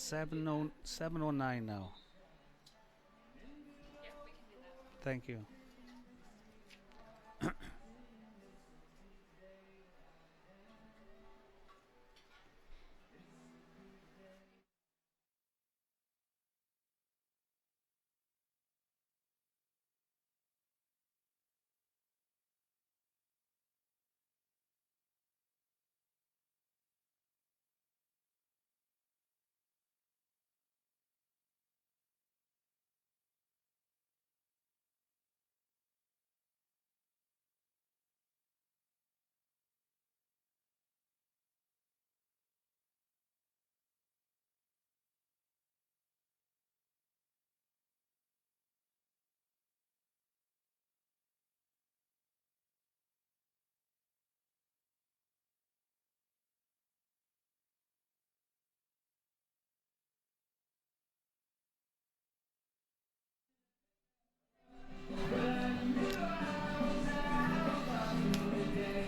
7:09 now. Thank you.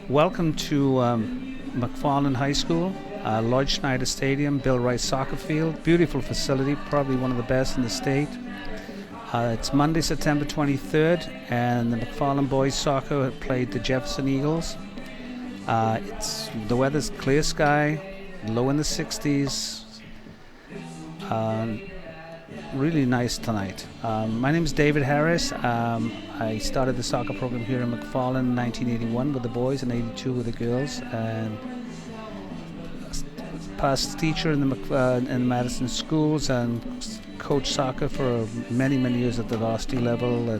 Welcome to McFarland High School, Lloyd Schneider Stadium, Bill Rice Soccer Field. Beautiful facility, probably one of the best in the state. It's Monday, September 23rd, and the McFarland boys soccer have played the Jefferson Eagles. The weather's clear sky, low in the 60s. Really nice tonight. My name is David Harris. I started the soccer program here in McFarland in 1981 with the boys and 82 with the girls, and past teacher in the Madison schools and coached soccer for many years at the varsity level.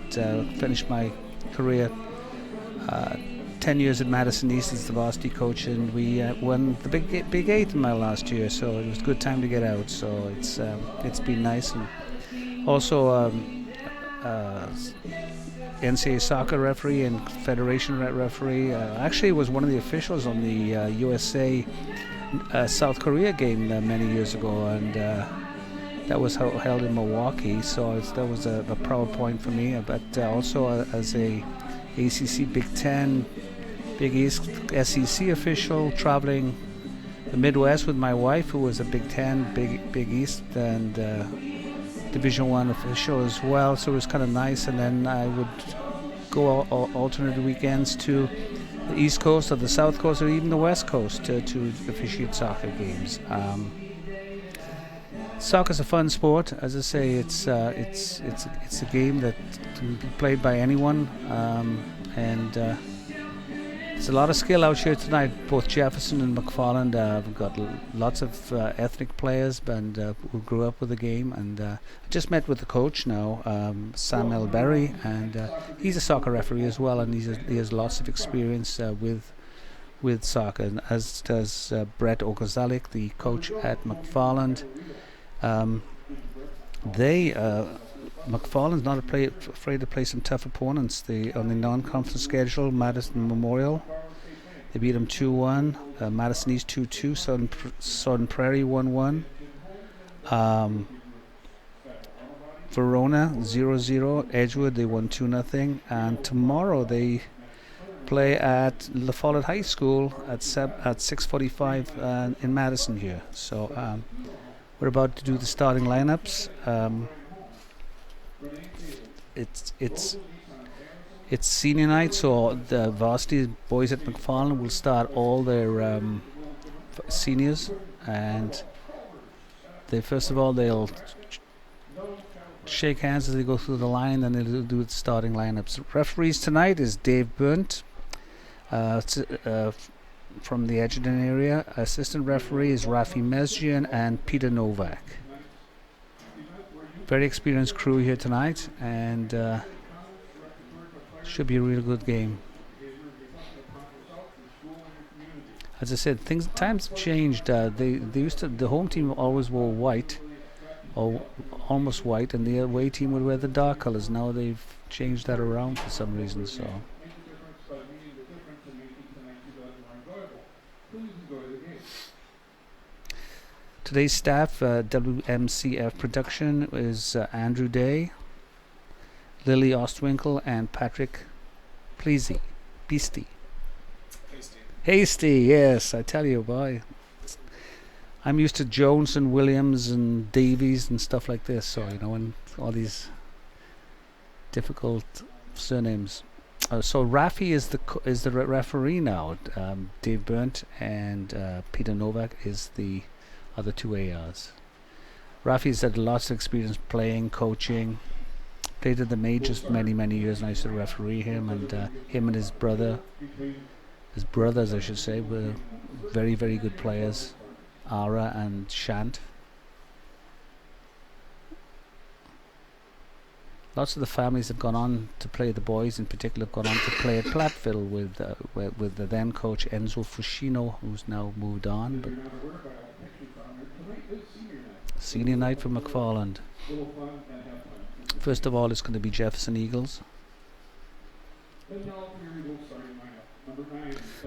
Finished my career 10 years at Madison East as the varsity coach, and we won the Big Eight in my last year, so it was a good time to get out. So it's been nice. And also NCAA soccer referee and Federation referee. Actually was one of the officials on the USA South Korea game many years ago, and that was held in Milwaukee, so that was a proud point for me. But also as a ACC Big Ten, Big East SEC official, traveling the Midwest with my wife, who was a Big Ten, Big East, and Division I official as well. So it was kind of nice. And then I would go alternate weekends to the East Coast or the South Coast or even the West Coast to officiate soccer games. Soccer's a fun sport. As I say, it's a game that can be played by anyone, and there's a lot of skill out here tonight. Both Jefferson and McFarland have got lots of ethnic players and who grew up with the game. And I just met with the coach now, Sam Elberry, and he's a soccer referee as well, and he has lots of experience with soccer, and as does Brett Okozalik, the coach at McFarland. McFarland's not afraid to play some tough opponents. On the non-conference schedule, Madison Memorial, they beat them 2-1. Madison East 2-2. Southern Prairie 1-1. Verona 0-0. Edgewood, they won 2-0. And tomorrow they play at La Follette High School at 6:45 in Madison here. So we're about to do the starting lineups. It's senior night, so the varsity boys at McFarland will start all their seniors, and they'll shake hands as they go through the line, and they'll do the starting lineups. Referees tonight is Dave Burnt from the Edgerton area. Assistant referee is Rafi Mesjian and Peter Novak. Very experienced crew here tonight, and should be a real good game. As I said, times have changed. They used to, the home team always wore white, or almost white, and the away team would wear the dark colors. Now they've changed that around for some reason. So today's staff, WMCF production, is Andrew Day, Lily Ostwinkle, and Patrick Hasty. Yes, I tell you, boy. I'm used to Jones and Williams and Davies and stuff like this, so and all these difficult surnames. So Rafi is the referee now. Dave Burnt and Peter Novak is the other two ARs. Rafi's had lots of experience playing, coaching. Played at the majors many years, and I used to referee him. And him and his brothers, I should say, were very good players. Ara and Shant. Lots of the families have gone on to play. The boys, in particular, have gone on to play at Platteville with the then coach Enzo Fuscino, who's now moved on. But senior night for McFarland. First of all, it's going to be Jefferson Eagles.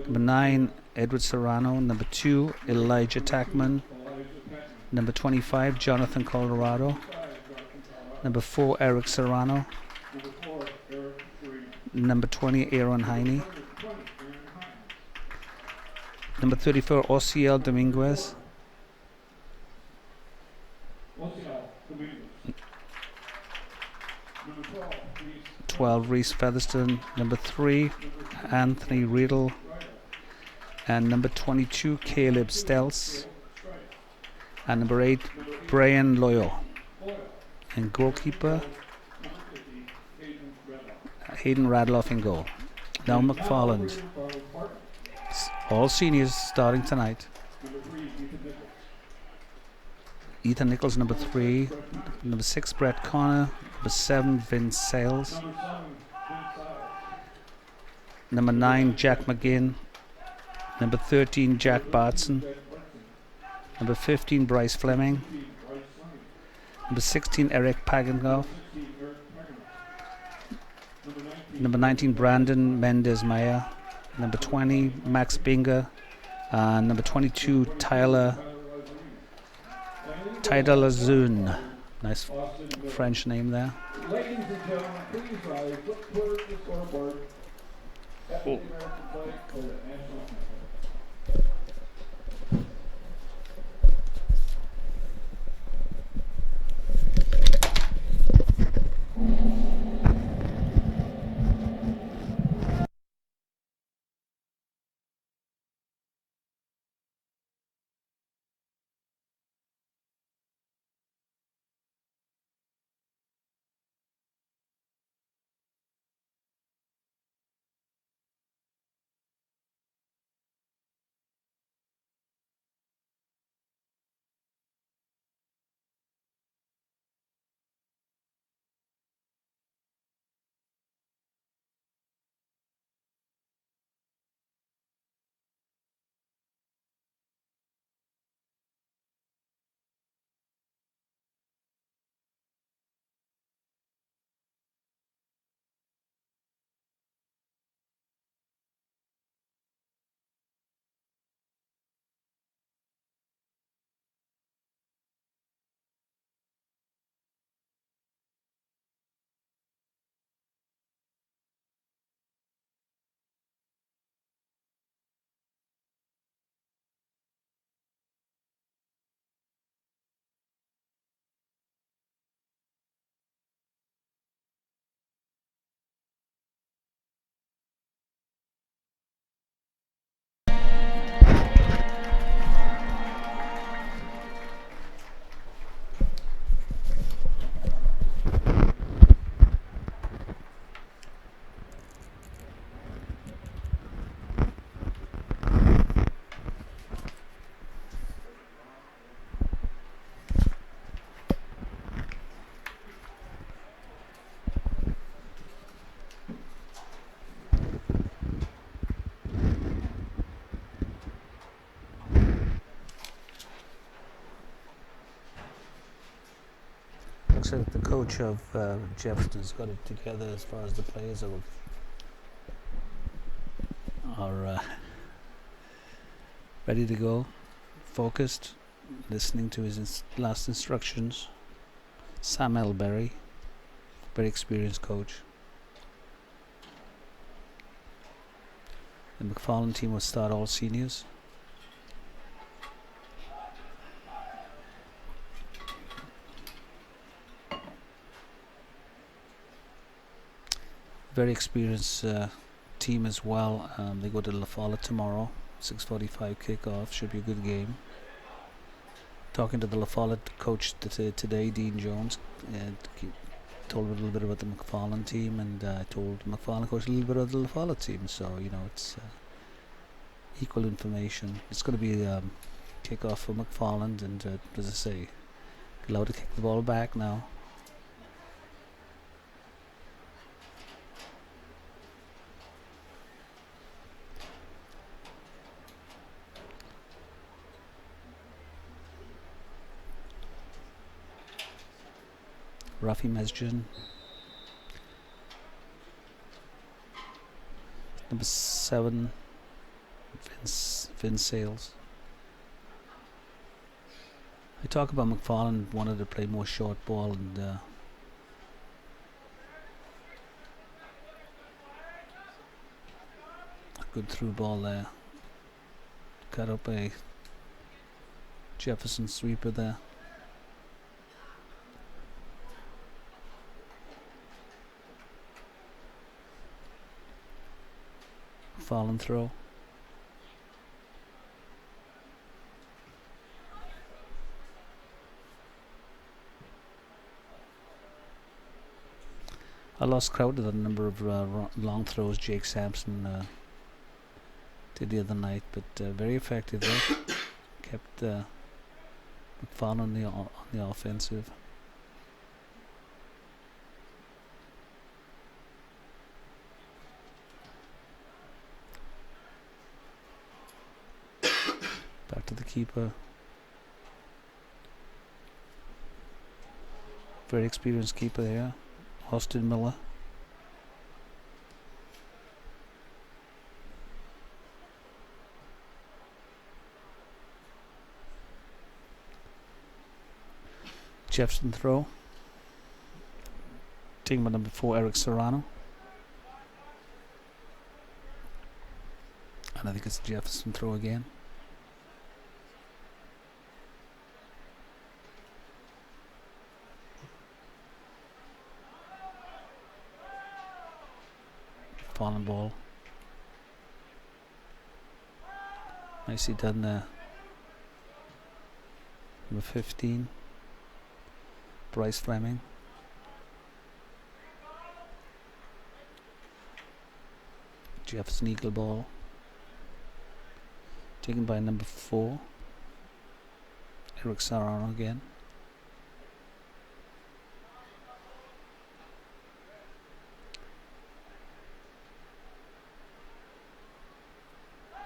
Number 9, Edward Serrano. Number 2, Elijah Tackman. Number 25, Jonathan Colorado. Number 4, Eric Serrano. Number 20, Aaron Heine. Number 34, Osiel Dominguez. 12, Reese Featherston. Number 3, Anthony Riddle. And number 22, Caleb Stelz. And number 8, Brian Loyo. And goalkeeper, Hayden Radloff in goal. Now McFarland. All seniors starting tonight. Ethan Nichols, number 3. Number 6, Brett Connor. Number 7, Vince Sales. Number 9, Jack McGinn. Number 13, Jack Bartson. Number 15, Bryce Fleming. Number 16, Eric Pagengoff. Number 19, Brandon Mendez-Meyer. Number 20, Max Binger. Number 22, Tyler Lazune. Nice French name there. Ladies and gentlemen, please rise. Look toward the scoreboard. That is the American flag for the national anthem. Looks like the coach of Jefferson's got it together as far as the players are ready to go, focused, listening to his last instructions. Sam Elberry, very experienced coach. The McFarland team will start all seniors. Very experienced team as well. They go to La Follette tomorrow. 6:45 kickoff. Should be a good game. Talking to the La Follette coach today, Dean Jones, and told a little bit about the McFarland team, and I told the McFarland coach a little bit about the La Follette team. So it's equal information. It's going to be kickoff for McFarland, and as I say, allowed to kick the ball back now. Rafi Mesjin. Number 7, Vince Sales. I talk about McFarland wanted to play more short ball, and good through ball there. Cut up a Jefferson sweeper there. McFarland throw. I lost crowd to the number of long throws Jake Sampson did the other night, but very effective there. Kept McFarland on the offensive. Back to the keeper. Very experienced keeper there, Austin Miller. Jefferson throw. Taking by number 4, Eric Serrano. And I think it's Jefferson throw again. Fallen ball. Nicely done there. Number 15, Bryce Fleming. Jefferson eagle ball. Taken by number 4, Eric Serrano again.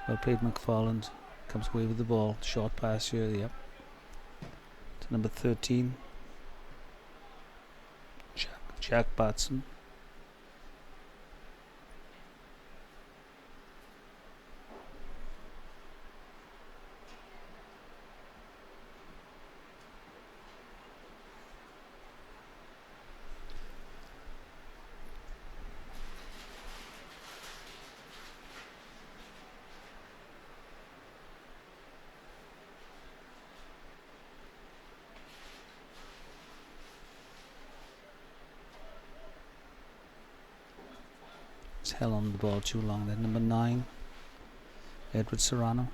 Well played, McFarland. Comes away with the ball. Short pass here, yep. To number 13, Jack Batson. Held on the ball too long there. Number 9, Edward Serrano.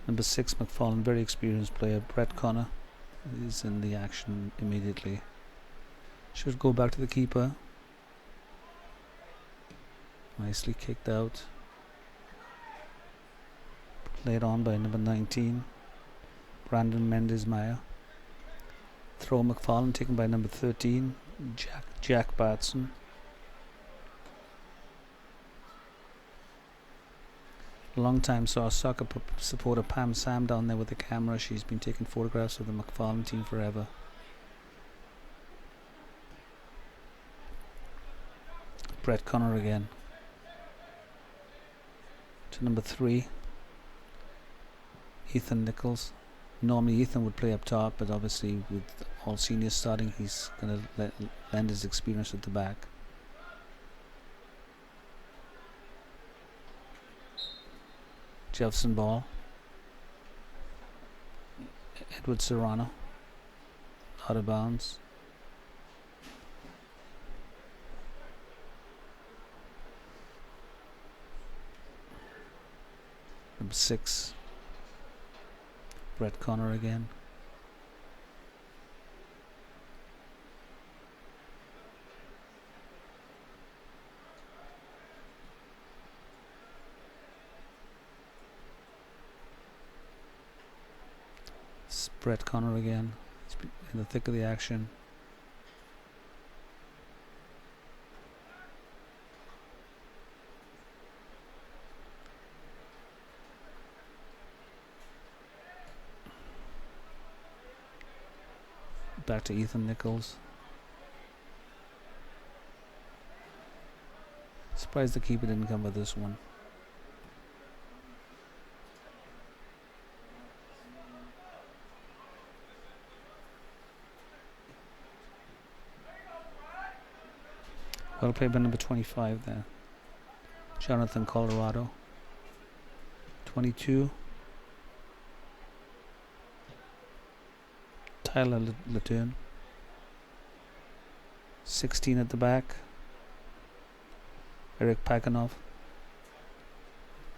Number 6, McFarland, very experienced player. Brett Connor is in the action immediately. Should go back to the keeper. Nicely kicked out. Laid on by number 19, Brandon Mendes-Meyer. Throw McFarland taken by number 13, Jack Batson. Long-time soccer supporter Pam Sam down there with the camera. She's been taking photographs of the McFarland team forever. Brett Connor again. To number 3, Ethan Nichols. Normally Ethan would play up top, but obviously with all seniors starting, he's going to lend his experience at the back. Jefferson ball. Edward Serrano. Out of bounds. Number 6. Brett Connor again. Brett Connor again. It's in the thick of the action. Back to Ethan Nichols. Surprised the keeper didn't come with this one. Well played by number 25 there. Jonathan Colorado. 22. Tyler Latoon. 16 at the back. Eric Paganov.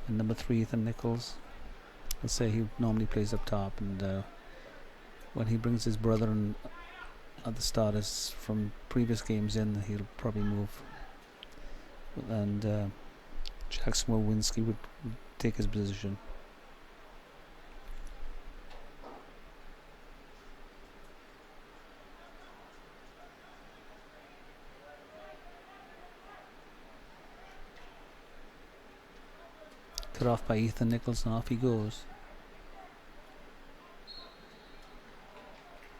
And number 3, Ethan Nichols. I'll say he normally plays up top, and when he brings his brother in at the start as from previous games in, he'll probably move, and Jackson Wawinski would take his position. Cut off by Ethan Nichols, and off he goes.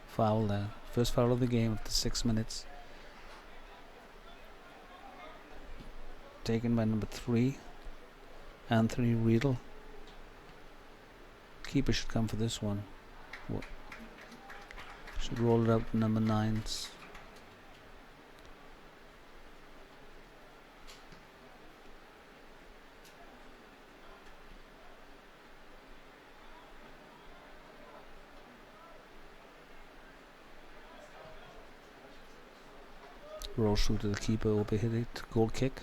Foul there. First foul of the game after 6 minutes. Taken by number 3, Anthony Riedel. Keeper should come for this one. Should roll it out to number 9's. Roll through to the keeper, overhit it, goal kick.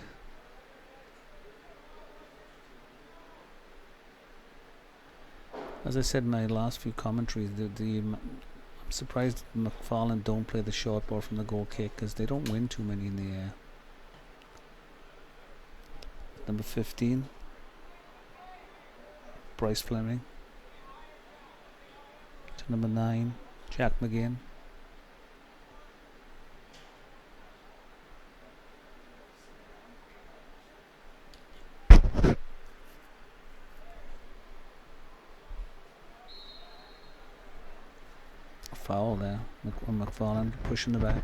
As I said in my last few commentaries, I'm surprised McFarland don't play the short ball from the goal kick, because they don't win too many in the air. Number 15, Bryce Fleming. To number 9, Jack McGinn. Foul there. McFarland pushing the back.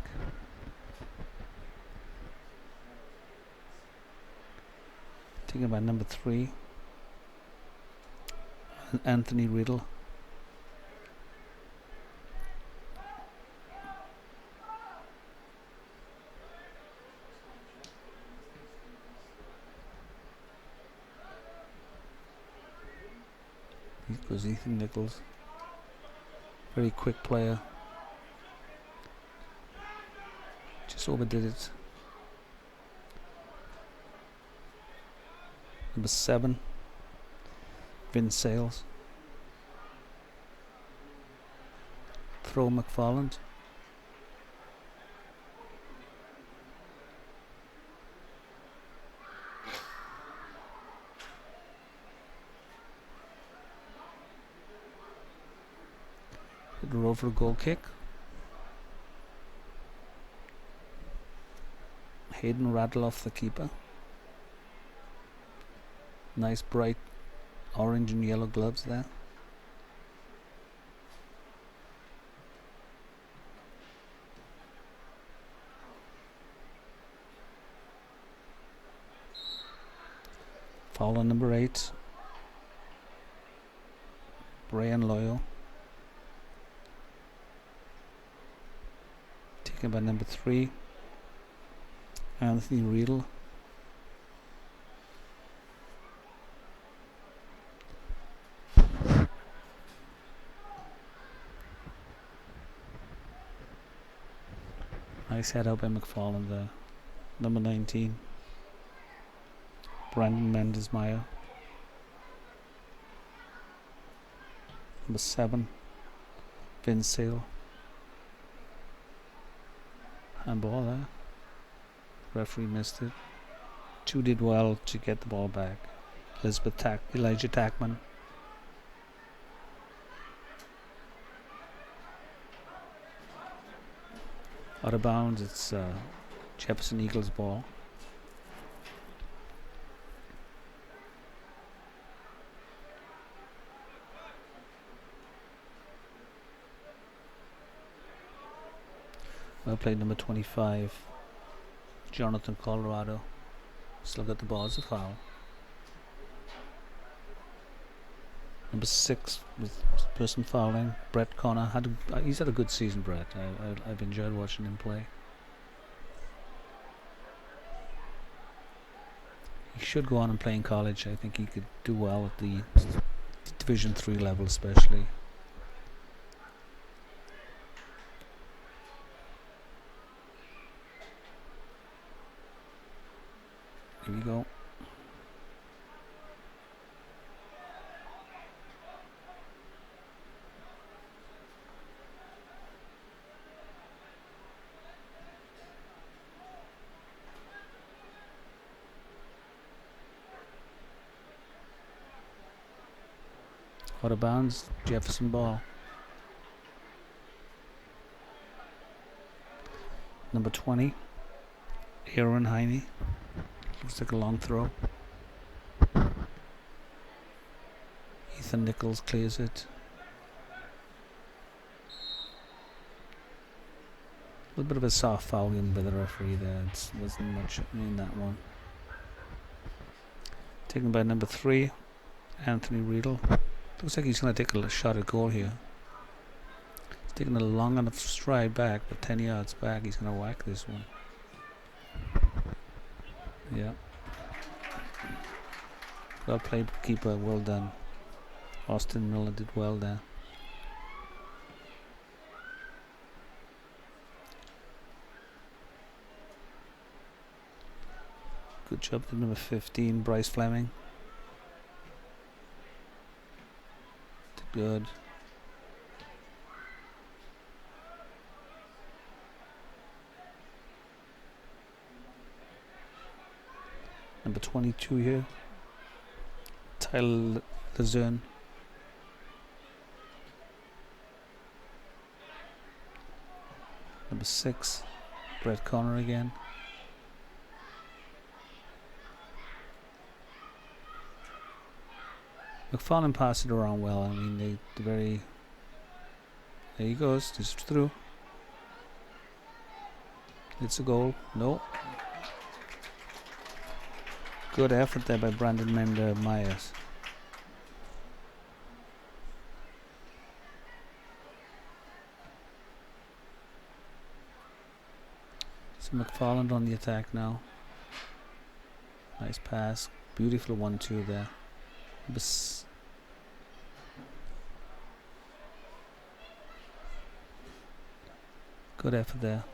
Taken by number 3, Anthony Riddle. Here goes Ethan Nichols. Very quick player. Just overdid it. Number 7, Vince Sales. Throw McFarland. Roll for a goal kick. Hayden rattle off the keeper. Nice bright orange and yellow gloves there. Foul on number 8, Brian Loyal. Taken by number 3, Anthony Riedel. Nice head out by McFarland there. Number 19. Brandon Mendes-Meyer. Number 7. Vince Sale. Handball there. Referee missed it. 2 did well to get the ball back. Elijah Tackman. Out of bounds, it's Jefferson Eagles ball. Well played, number 25, Jonathan Colorado. Still got the ball as a foul. Number 6 with person fouling, Brett Connor. He's had a good season, Brett. I've enjoyed watching him play. He should go on and play in college. I think he could do well at the Division III level, especially. Here we go. Out of bounds, Jefferson ball. Number 20, Aaron Heine. Looks like a long throw. Ethan Nichols clears it. A little bit of a soft foul given by the referee there. It wasn't much in that one. Taken by number 3, Anthony Riedel. Looks like he's going to take a shot at goal here. He's taking a long enough stride back, but 10 yards back, he's going to whack this one. Yeah. Well played, keeper. Well done. Austin Miller did well there. Good job to number 15, Bryce Fleming. Did good. Number 22 here, Tyler Lazerne. Number 6, Brett Connor again. McFarland passed it around well. I mean, they very. There he goes, just through. It's a goal. No. Good effort there by Brandon Myers. So McFarland on the attack now. Nice pass. Beautiful 1-2 there. Good effort there.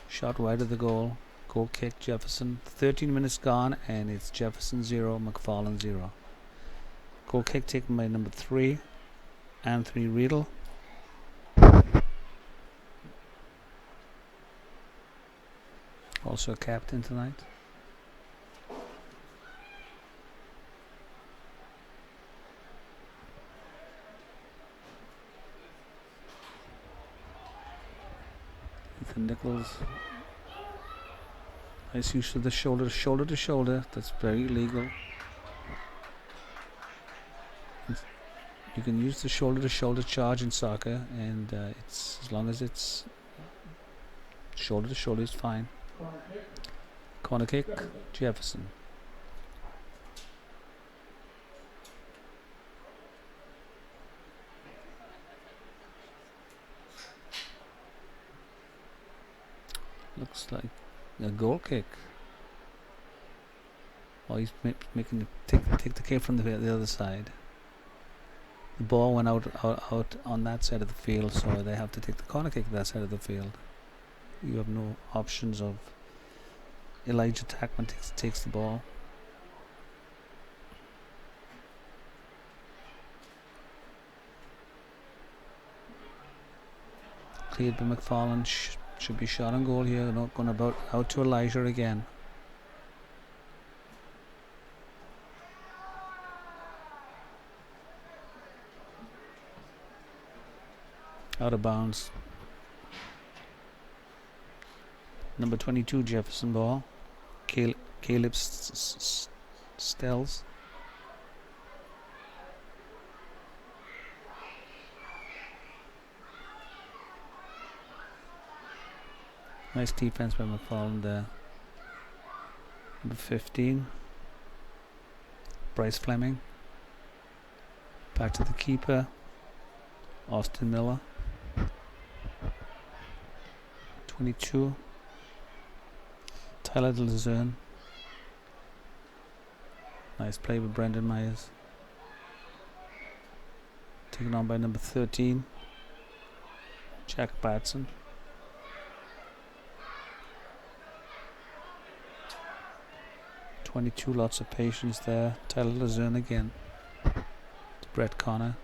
Shot wide of the goal. Goal kick, Jefferson. 13 minutes gone, and it's Jefferson 0, McFarland 0. Goal kick taken by number 3, Anthony Riedel. Also a captain tonight. Ethan Nichols. Nice use of the shoulder to shoulder. That's very illegal. You can use the shoulder to shoulder charge in soccer, and it's as long as it's shoulder to shoulder, it's fine. Corner kick, Jefferson. Looks like a goal kick. Oh, he's making it take the kick from the other side. The ball went out on that side of the field, so they have to take the corner kick to that side of the field. You have no options of Elijah Tackman takes the ball. Cleared by McFarland. Should be shot on goal here. Not going about out to Elijah again. Out of bounds. Number 22 Jefferson ball. Caleb Stells. Nice defense by McFarland there. Number 15 Bryce Fleming. Back to the keeper, Austin Miller. 22 Tyler Luzerne. Nice play with Brendan Myers. Taken on by number 13 Jack Batson. 22, lots of patience there. Tyler Luzerne again. To Brett Connor.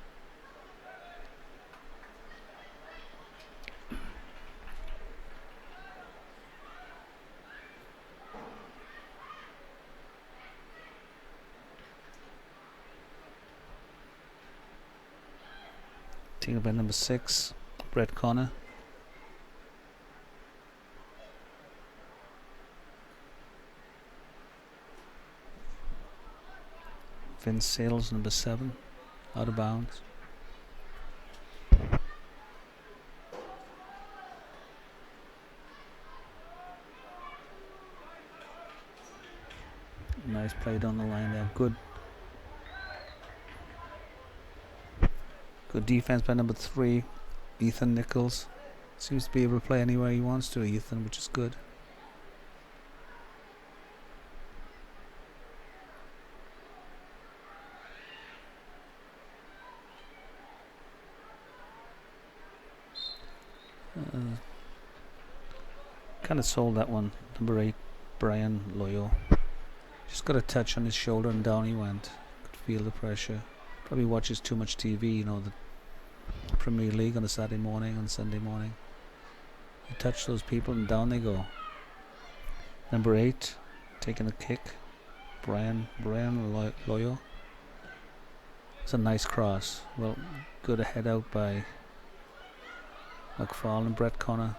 Taken by number 6, Brett Connor. Vince Sales, number 7, out of bounds. Nice play down the line there. Good defense by number 3, Ethan Nichols. Seems to be able to play anywhere he wants to, Ethan, which is good. Kind of sold that one. Number 8, Brian Loyo. Just got a touch on his shoulder and down he went. Could feel the pressure. Probably watches too much TV, you know, the Premier League on a Saturday morning, on Sunday morning. You touch those people and down they go. Number 8, taking a kick. Brian Loyo. It's a nice cross. Well, good head out by McFarland, Brett Connor.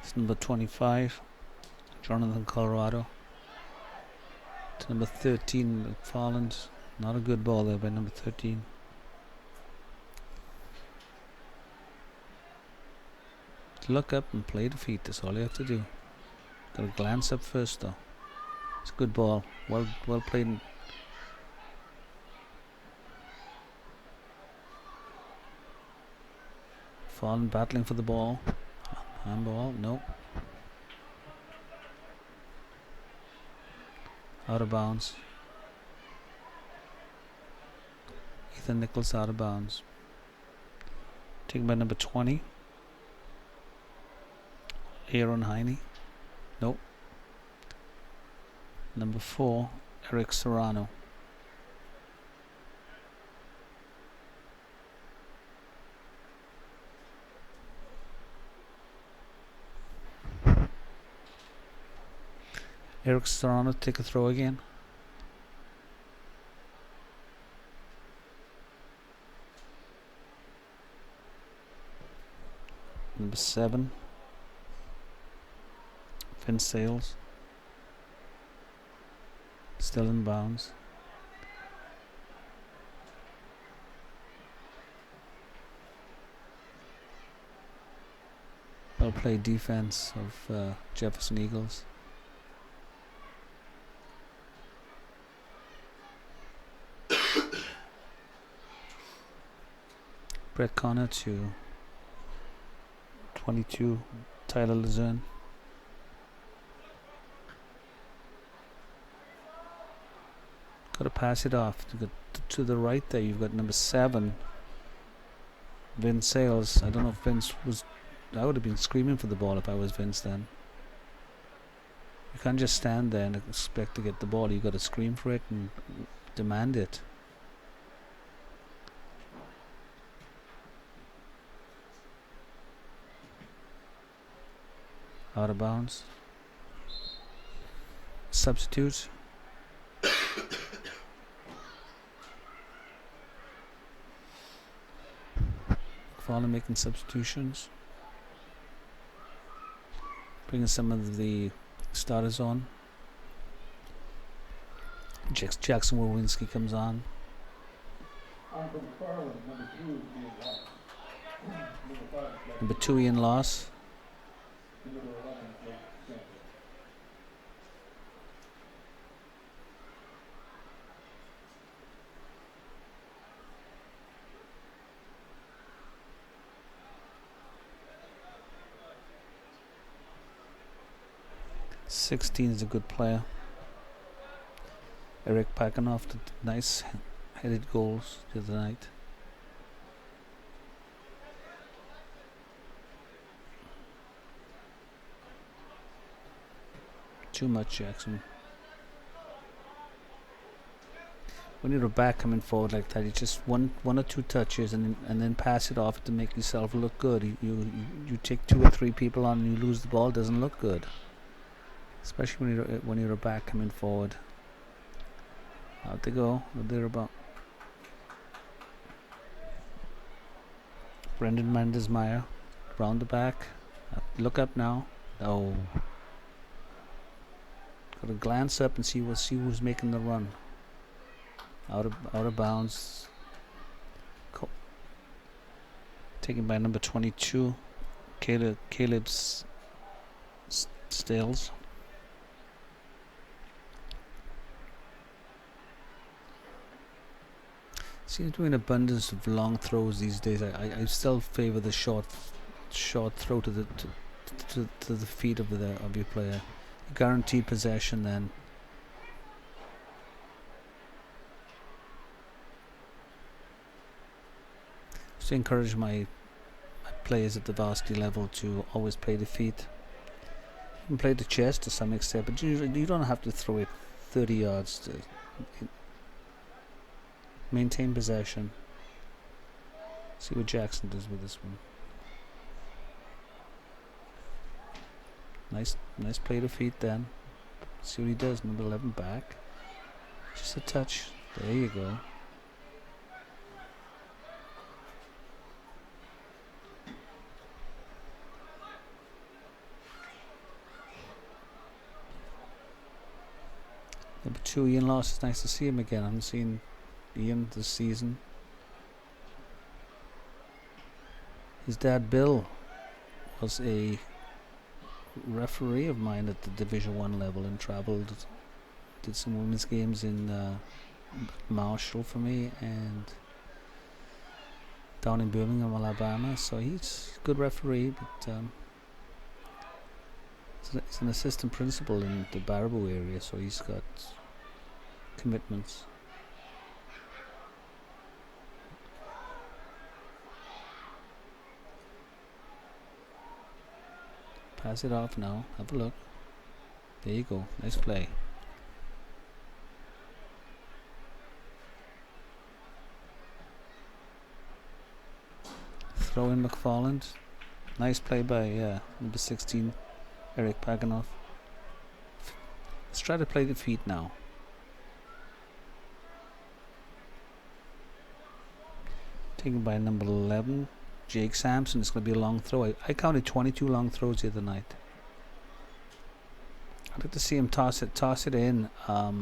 It's number 25, Jonathan Colorado. To number 13, McFarland. Not a good ball there by number 13. Look up and play the feet. That's all you have to do. Got to glance up first, though. It's a good ball. Well played. Fallen battling for the ball. Handball. No. Out of bounds. Ethan Nichols out of bounds. Taken by number 20. Aaron Heine. Nope. Number 4, Eric Serrano. Eric Serrano take a throw again. Number 7, Vince Sales. Still in bounds. Well played defense of Jefferson Eagles. Brett Connor to 22. Tyler Luzerne. Got to pass it off. To the right there, you've got number 7. Vince Sales. I don't know if Vince was... I would have been screaming for the ball if I was Vince then. You can't just stand there and expect to get the ball. You've got to scream for it and demand it. Out of bounds. Substitutes. McFarland making substitutions. Bringing some of the starters on. Jackson Wawinski comes on. Number 2, Ian Loss. '16 is a good player. Eric Pakanoff did nice headed goals the other night. Too much, Jackson. When you're a back coming forward like that, you just one or two touches and then pass it off to make yourself look good. You take 2 or 3 people on and you lose the ball. It doesn't look good, especially when you're a back coming forward. Out they go. They're about. Brendan Mendes-Meyer round the back. Look up now. Oh. Got to glance up and see who's making the run. Out of bounds. Taken by number 22, Caleb Stales. Seems to be an abundance of long throws these days. I still favor the short throw to the feet of your player. Guaranteed possession then. To encourage my players at the varsity level to always play the feet. You can play the chest to some extent, but you don't have to throw it 30 yards to maintain possession. See what Jackson does with this one. Nice play to feet then. See what he does. Number 11 back. Just a touch. There you go. Number 2, Ian Loss. It's nice to see him again. I haven't seen Ian this season. His dad Bill was a referee of mine at the Division 1 level and travelled, did some women's games in Marshall for me and down in Birmingham, Alabama. So he's a good referee, but he's an assistant principal in the Baraboo area, so he's got commitments. Pass it off now. Have a look. There you go. Nice play. Throw in McFarland. Nice play by number 16, Eric Paganoff. Let's try to play the feet now. Taken by number 11. Jake Sampson. It's going to be a long throw. I counted 22 long throws the other night. I'd like to see him toss it in a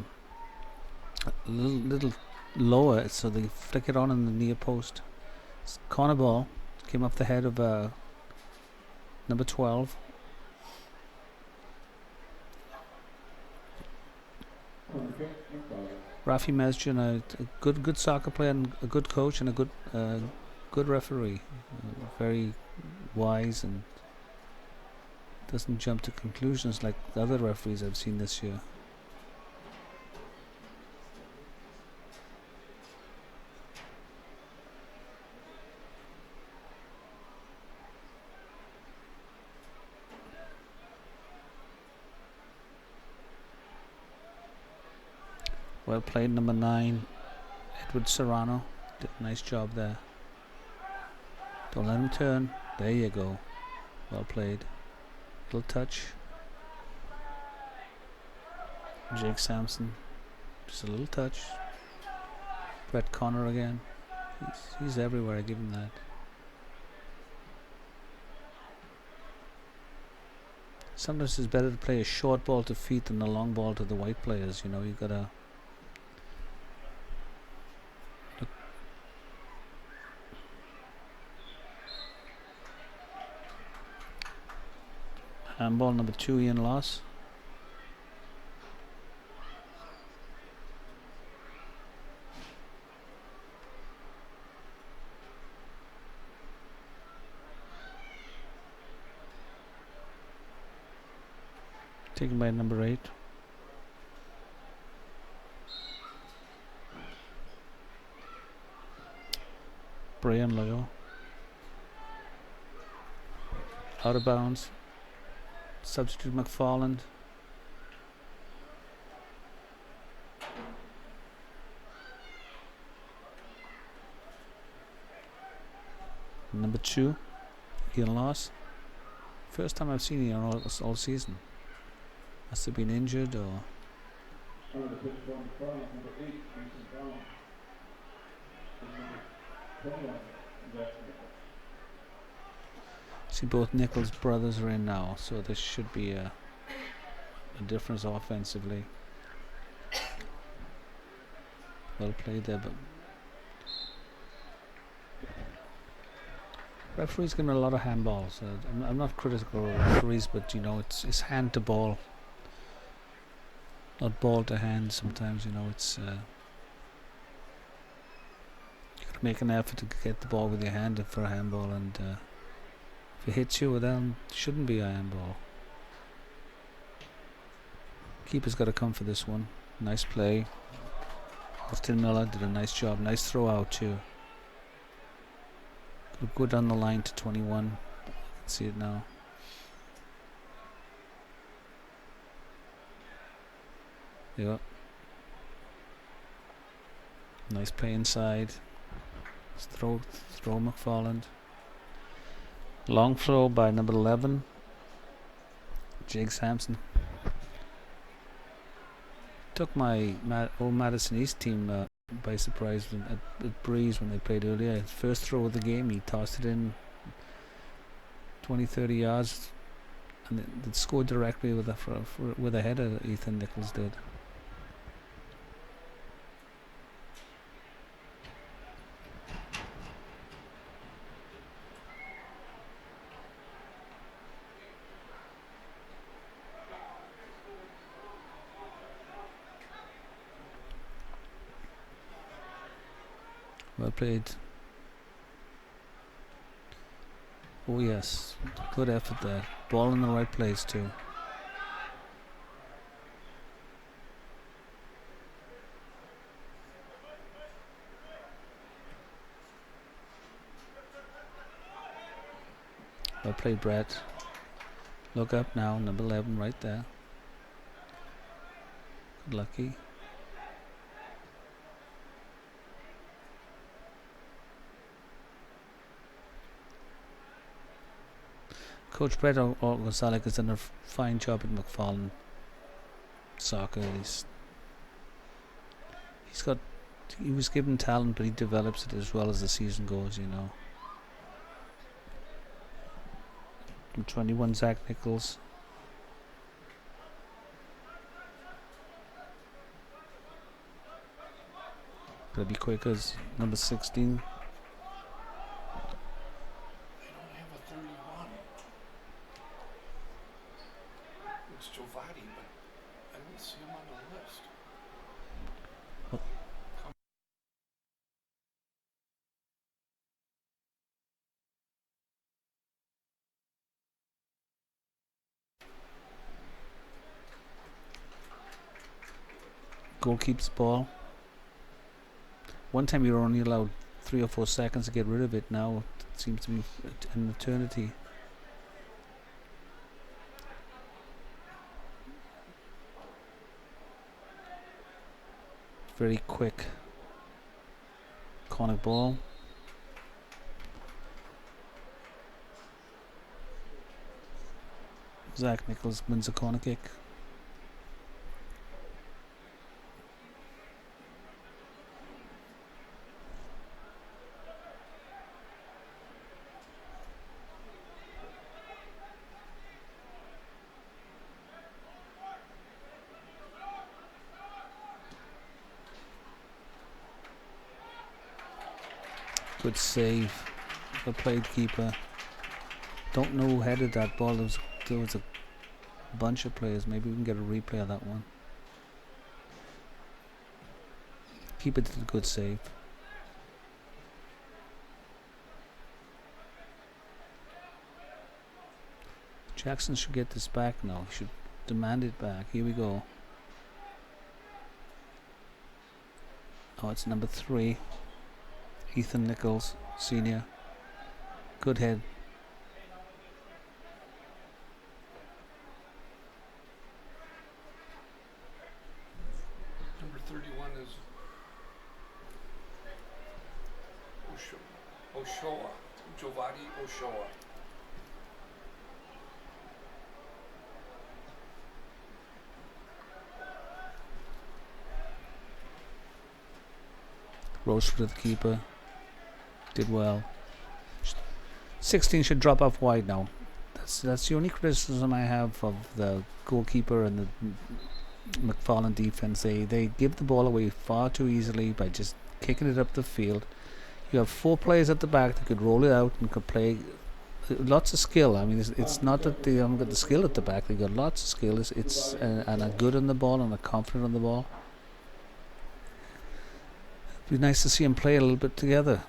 little lower so they flick it on in the near post. It's corner ball. Came off the head of number 12. Rafi Mesjan, a good soccer player and a good coach and a good referee. Very wise and doesn't jump to conclusions like the other referees I've seen this year. Well played, number 9, Edward Serrano. Did a nice job there. Don't let him turn. There you go. Well played. Little touch. Jake Sampson. Just a little touch. Brett Connor again. He's everywhere, I give him that. Sometimes it's better to play a short ball to feet than a long ball to the white players. You know, you gotta handball number 2, Ian Loss. Taken by number 8. Brian Loyo. Out of bounds. Substitute McFarland. Number 2, Ian Loss. First time I've seen Ian all season. Must have been injured or. Starting to pitch for McFarland, number 8, Mason Brown. Number 21, Zach Nichols. See, both Nichols brothers are in now, so this should be a difference offensively. Well played there, but referees give me a lot of handballs. I'm not critical of referees, but you know, it's hand to ball, not ball to hand. Sometimes, you know, it's you gotta make an effort to get the ball with your hand for a handball, and if it hits you, well, then it shouldn't be a handball. Keeper's got to come for this one. Nice play. Austin Miller did a nice job. Nice throw out too. Could go down the line to 21. I can see it now. Yep. Nice play inside. Throw McFarland. Long throw by number 11, Jake Sampson. Took my old Madison East team by surprise at Breeze when they played earlier. First throw of the game, he tossed it in 20-30 yards, and it scored directly with a header. Ethan Nichols did. Well played. Oh yes, good effort there. Ball in the right place too. Well played, Brett. Look up now, number 11 right there. Good lucky. Coach Brett Gonzalez has done a fine job at McFarland soccer. He was given talent, but he develops it as well as the season goes, you know. From 21, Zach Nichols. Gotta be quick as number 16. Goal keeps the ball. One time you were only allowed 3 or 4 seconds to get rid of it. Now it seems to be an eternity. Very quick corner ball. Zach Nichols wins a corner kick. Good save. Well played, keeper. Don't know who headed that ball. There was a bunch of players. Maybe we can get a replay of that one. Keeper did a good save. Jackson should get this back now. He should demand it back. Here we go. Oh, it's number 3. Ethan Nichols, senior. Good head. Number 31 is Oshoa. Giovanni Oshoa. Rose for the keeper. Did well. 16 should drop off wide now. That's the only criticism I have of the goalkeeper and the McFarland defense. They give the ball away far too easily by just kicking it up the field. You have 4 players at the back that could roll it out and could play. Lots of skill. I mean, it's not that they haven't got the skill at the back. They got lots of skill. And are good on the ball and are confident on the ball. It'd be nice to see them play a little bit together.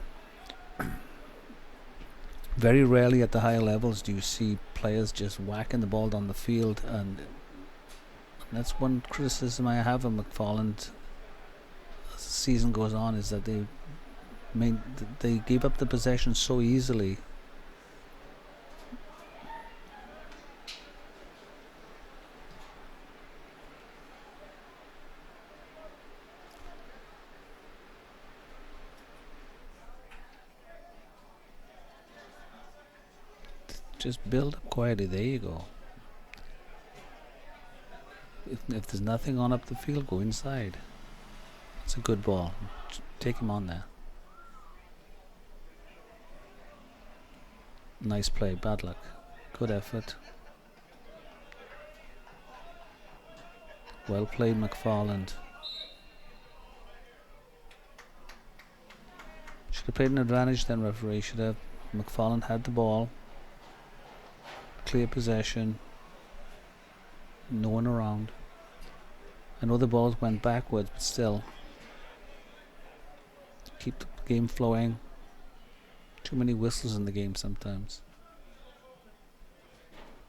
Very rarely at the higher levels do you see players just whacking the ball down the field, and that's one criticism I have of McFarland as the season goes on, is that they give up the possession so easily. Just build up quietly. There you go. If there's nothing on up the field, go inside. It's a good ball. Take him on there. Nice play. Bad luck. Good effort. Well played, McFarland. Should have played an advantage then, referee. Should have. McFarland had the ball. Clear possession. No one around. I know the balls went backwards, but still. Keep the game flowing. Too many whistles in the game sometimes.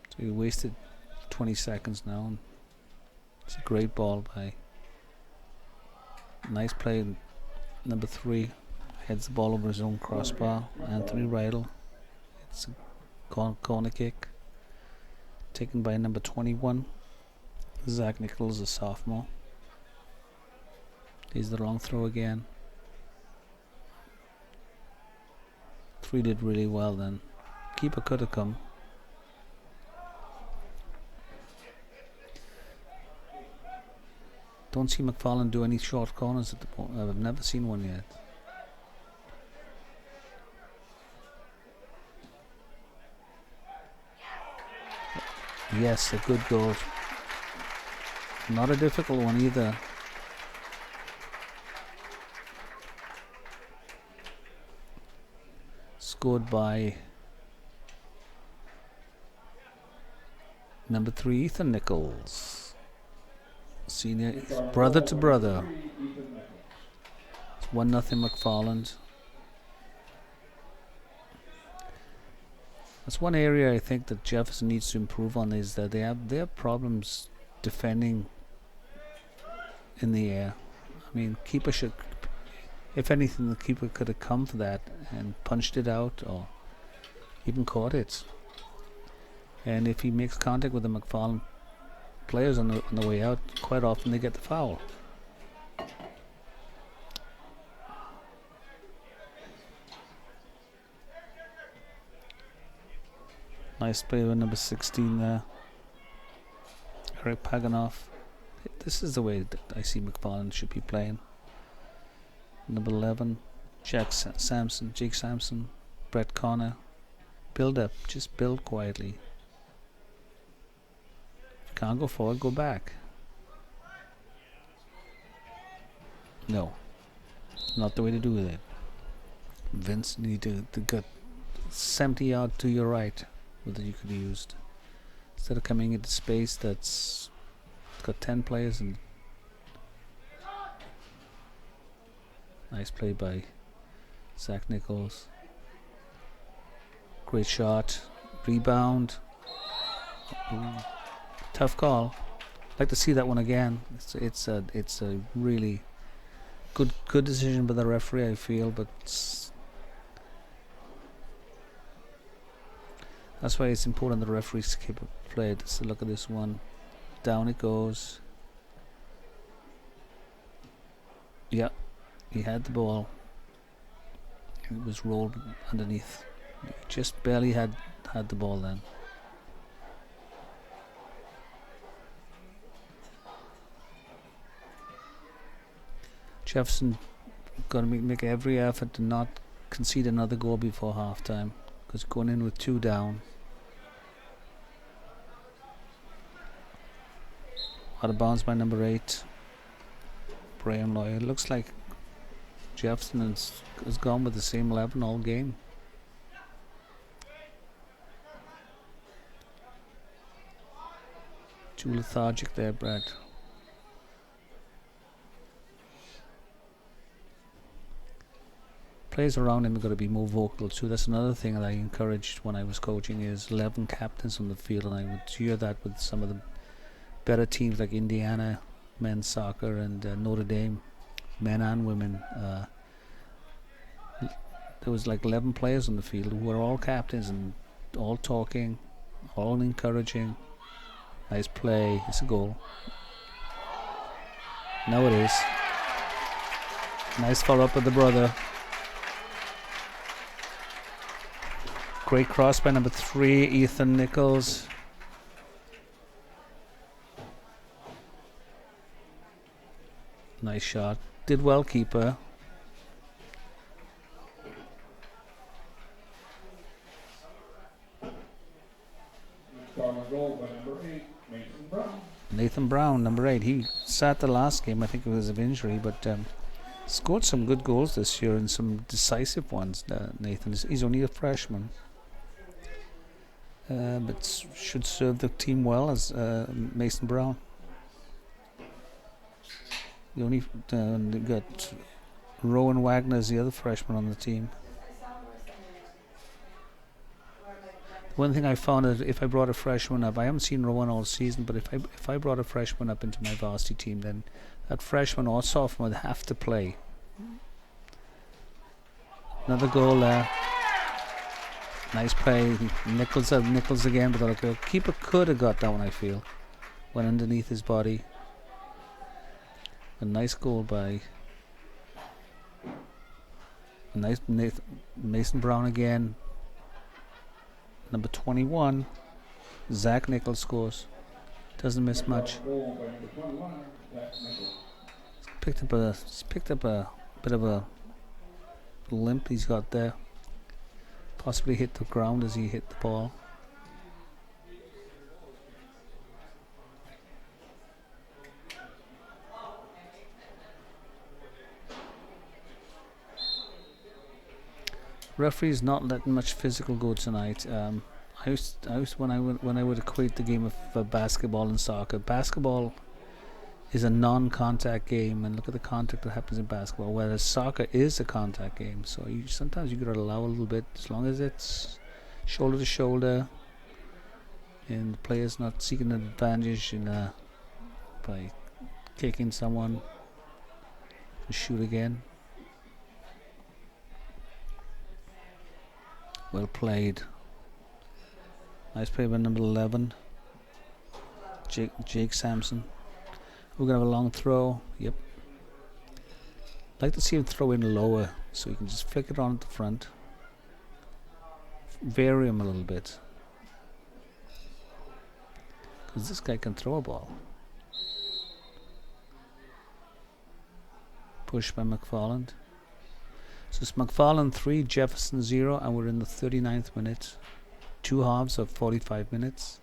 So you wasted 20 seconds now. And it's a great ball by. Nice play. Number 3 heads the ball over his own crossbar. Anthony Rydell. It's a corner kick. Taken by number 21. Zach Nichols, a sophomore. Here's the long throw again. 3 did really well then. Keeper could have come. Don't see McFarland do any short corners at the point. I've never seen one yet. Yes, a good goal. Not a difficult one either. Scored by number 3, Ethan Nichols. Senior, brother to brother. It's 1-0 McFarland. That's one area I think that Jefferson needs to improve on, is that they have problems defending in the air. I mean, keeper should, if anything, the keeper could have come for that and punched it out or even caught it. And if he makes contact with the McFarland players on the way out, quite often they get the foul. Nice play with number 16 there, Eric Paganoff. This is the way that I see McFarland should be playing. Number 11, Jake Sampson, Brett Connor. Build up, just build quietly. If you can't go forward, go back. No, not the way to do it. Vince, you need to get 70 yards to your right that you could have used, instead of coming into space that's got 10 players. And nice play by Zach Nichols. Great shot, rebound. Ooh, tough call. I'd like to see that one again. It's a really good decision by the referee, I feel, but that's why it's important the referees keep it played. So look at this one. Down it goes. Yeah, he had the ball. It was rolled underneath. He just barely had the ball then. Jefferson got to make every effort to not concede another goal before halftime, because going in with 2 down. Out of bounds by number 8, Brian Lloyd. It looks like Jefferson has gone with the same 11 all game. Too lethargic there, Brad. Players around him are going to be more vocal too. That's another thing that I encouraged when I was coaching, is 11 captains on the field, and I would hear that with some of the better teams like Indiana men's soccer and Notre Dame, men and women. There was like 11 players on the field who were all captains and all talking, all encouraging. Nice play. It's a goal. Now it is. Nice follow up with the brother. Great cross by number 3, Ethan Nichols. Nice shot. Did well, keeper. Goal by number 8, Mason Brown. Nathan Brown, number 8. He sat the last game, I think it was of injury, but scored some good goals this year and some decisive ones. Nathan, he's only a freshman, but should serve the team well as Mason Brown. You only got Rowan Wagner as the other freshman on the team. One thing I found is if I brought a freshman up, I haven't seen Rowan all season, but if I brought a freshman up into my varsity team, then that freshman or sophomore would have to play. Another goal there. Nice play. Nichols again, but the keeper could have got that one, I feel. Went underneath his body. A nice goal by Mason Brown again. Number 21, Zach Nichols scores. Doesn't miss much. Picked up a bit of a limp he's got there. Possibly hit the ground as he hit the ball. Referee's not letting much physical go tonight. I used when I would equate the game of basketball and soccer. Basketball is a non-contact game, and look at the contact that happens in basketball. Whereas soccer is a contact game, so sometimes you gotta allow a little bit, as long as it's shoulder to shoulder, and the player's not seeking an advantage by kicking someone to shoot again. Well played. Nice play by number 11, Jake Sampson. We're gonna have a long throw. Yep. Like to see him throw in lower, so he can just flick it on at the front. Vary him a little bit, because this guy can throw a ball. Push by McFarland. So it's McFarland 3, Jefferson 0, and we're in the 39th minute. 2 halves of 45 minutes.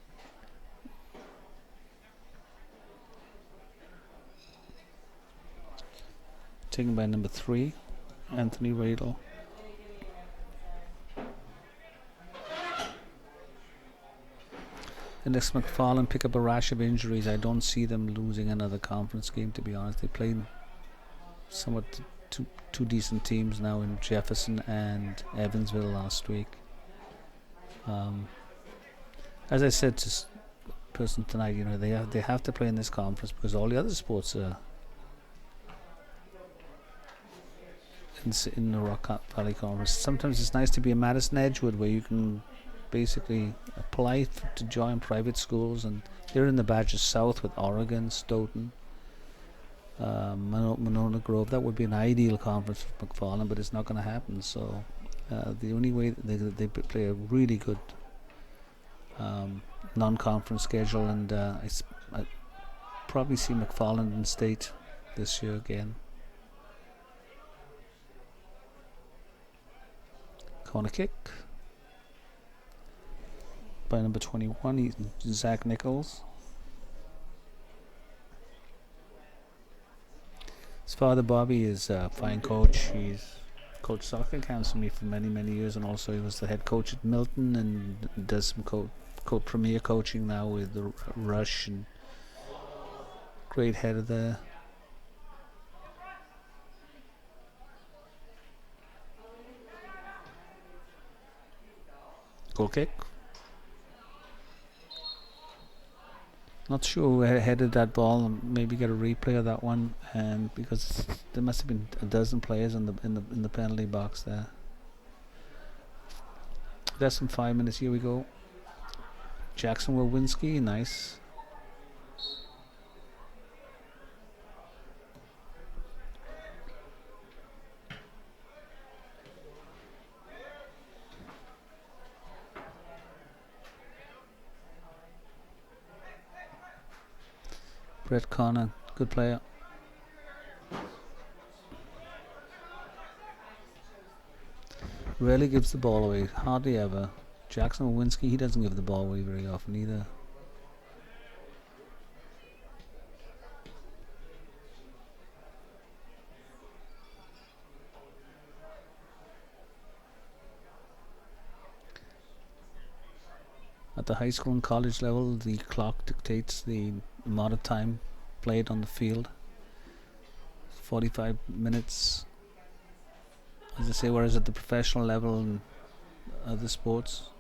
Taken by number 3, Anthony Radel. The next McFarland pick up a rash of injuries. I don't see them losing another conference game, to be honest. They played somewhat two decent teams now in Jefferson and Evansville last week. As I said to a person tonight, they have to play in this conference because all the other sports are in the Rock Valley Conference. Sometimes it's nice to be a Madison Edgewood, where you can basically apply to join private schools, and they're in the Badgers South with Oregon, Stoughton, Monona Grove. That would be an ideal conference for McFarland, but it's not going to happen. So the only way they play a really good non-conference schedule, and I probably see McFarland in state this year again. Corner kick by number 21, Zach Nichols. His father, Bobby, is a fine coach. He's coached soccer camps for me for many, many years, and also he was the head coach at Milton and does some premier coaching now with the Rush, and great header there. Goal kick. Not sure who headed that ball. Maybe get a replay of that one, and because there must have been a dozen players in the penalty box there. Less than 5 minutes. Here we go. Jackson Wawinski, nice. Brett Connor, good player. Rarely gives the ball away, hardly ever. Jackson Wawinski, he doesn't give the ball away very often either. At the high school and college level, the clock dictates the amount of time played on the field. 45 minutes, as I say, whereas at the professional level and other sports,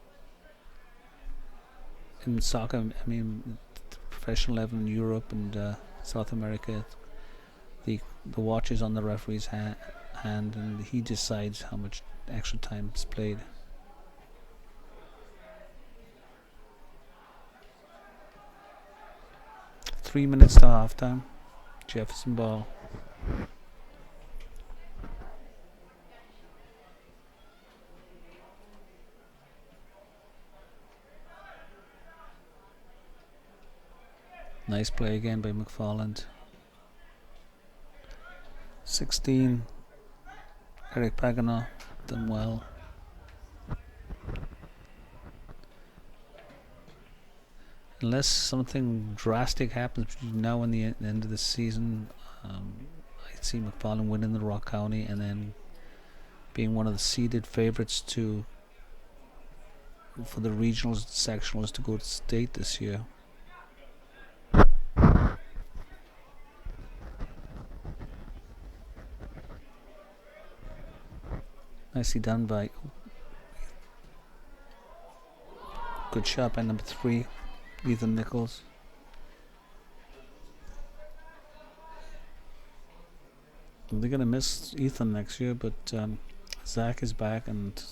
in soccer, I mean, the professional level in Europe and South America, the watch is on the referee's hand, and he decides how much extra time is played. 3 minutes to halftime. Jefferson ball. Nice play again by McFarland. 16. Eric Pagano done well. Unless something drastic happens between now and the end of the season, I'd see McFarland winning the Rock County and then being one of the seeded favorites for the regionals and sectionals to go to state this year. Nicely done by Good shot by number 3, Ethan Nichols. They're gonna miss Ethan next year, but Zach is back, and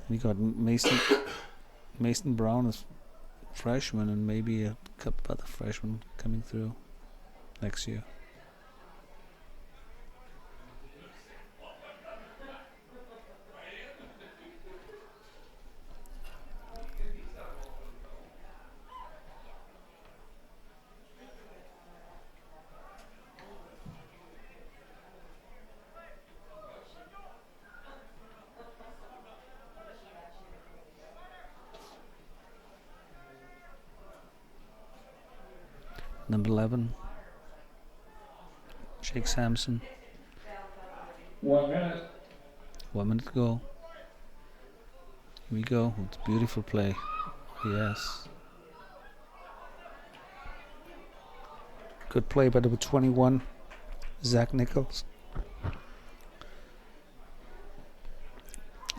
we got Mason Brown as freshman, and maybe a couple other freshmen coming through next year. Number 11, Jake Sampson. 1 minute. 1 minute to go. Here we go. It's a beautiful play. Yes. Good play by number 21, Zach Nichols.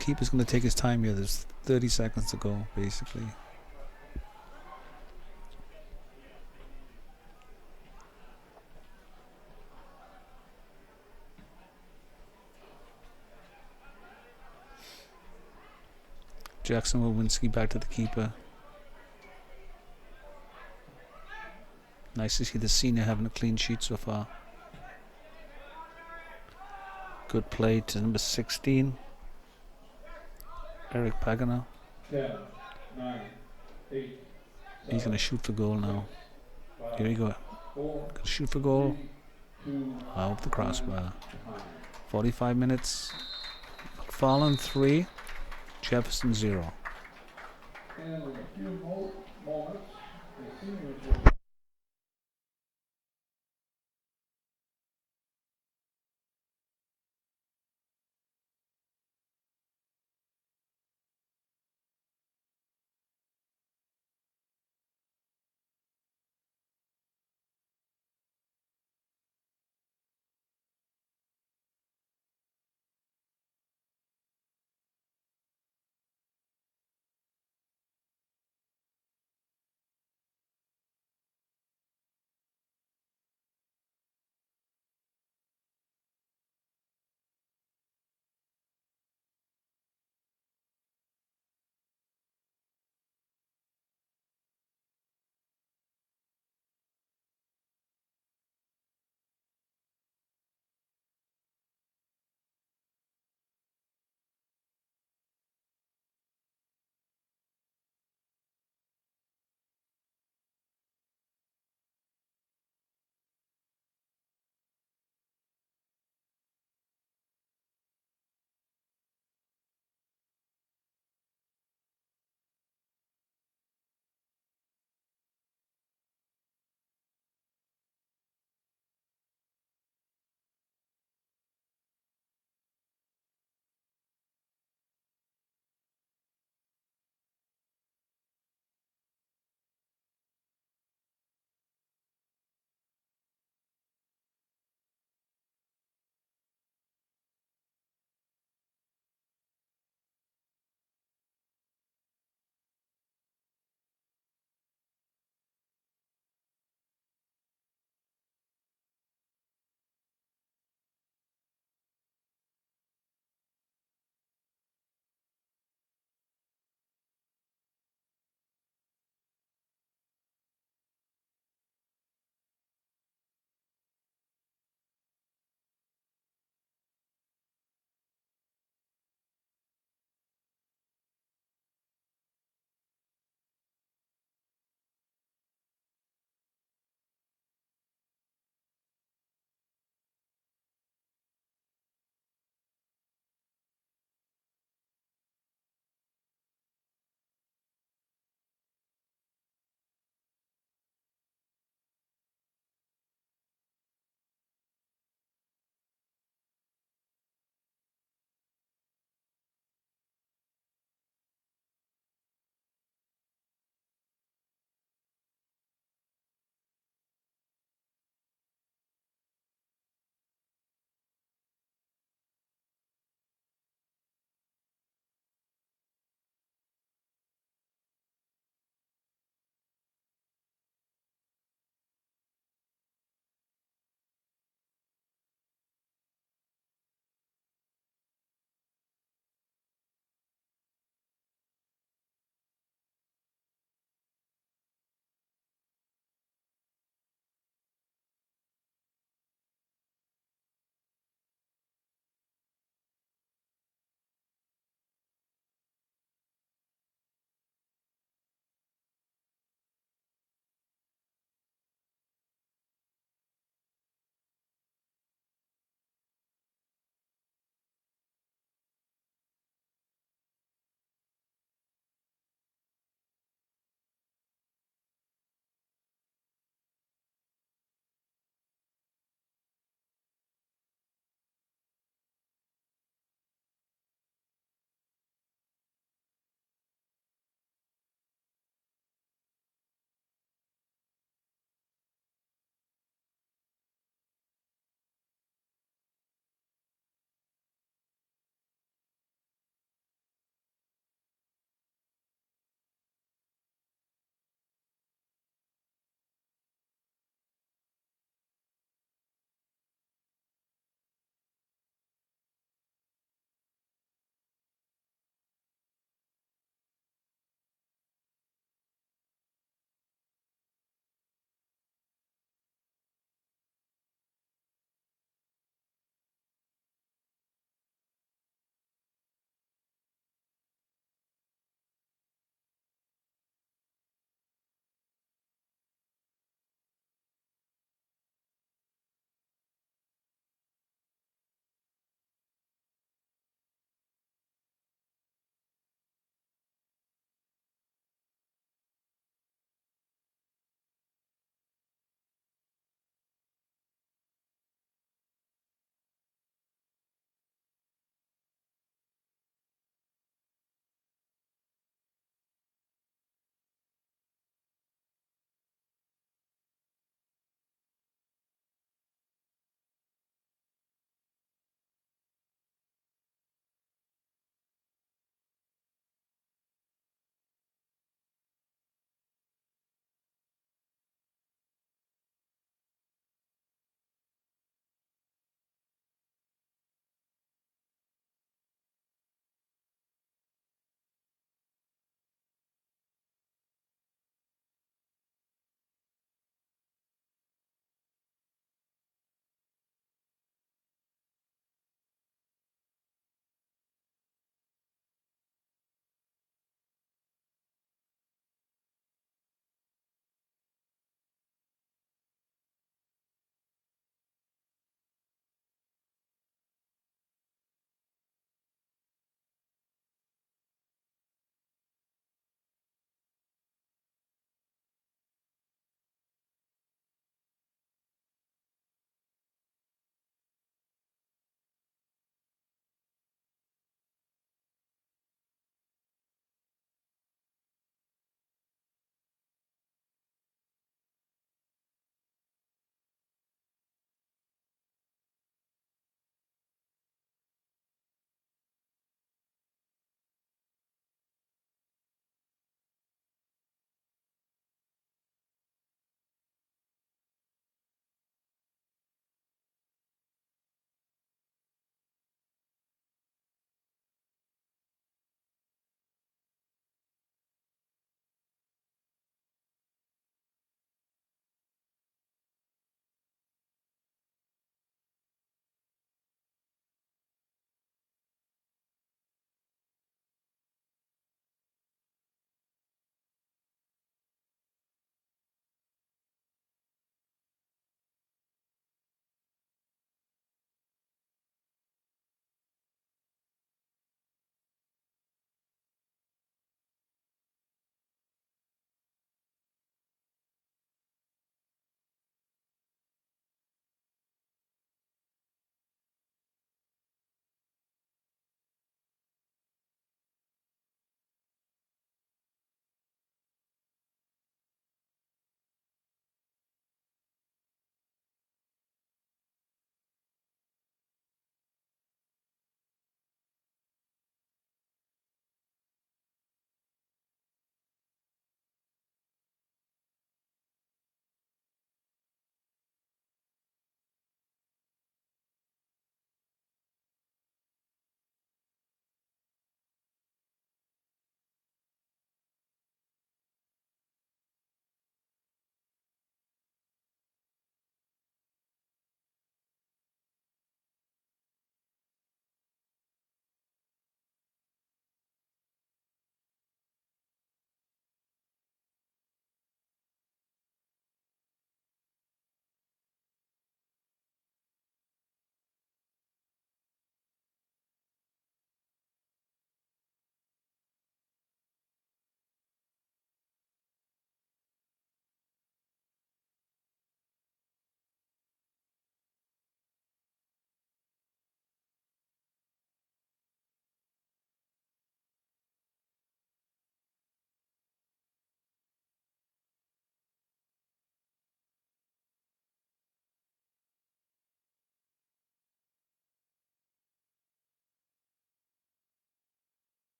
Keeper's going to take his time here. There's 30 seconds to go, basically. Jackson Lewinsky back to the keeper. Nice to see the senior having a clean sheet so far. Good play to number 16, Eric Pagano. 10, 9, 8. He's going to shoot for goal now. Here we go. 4, Gonna shoot for goal. 2, Out of the crossbar. time. 45 minutes. McFarland 3, Jefferson 0. And in a few moments, the seniors will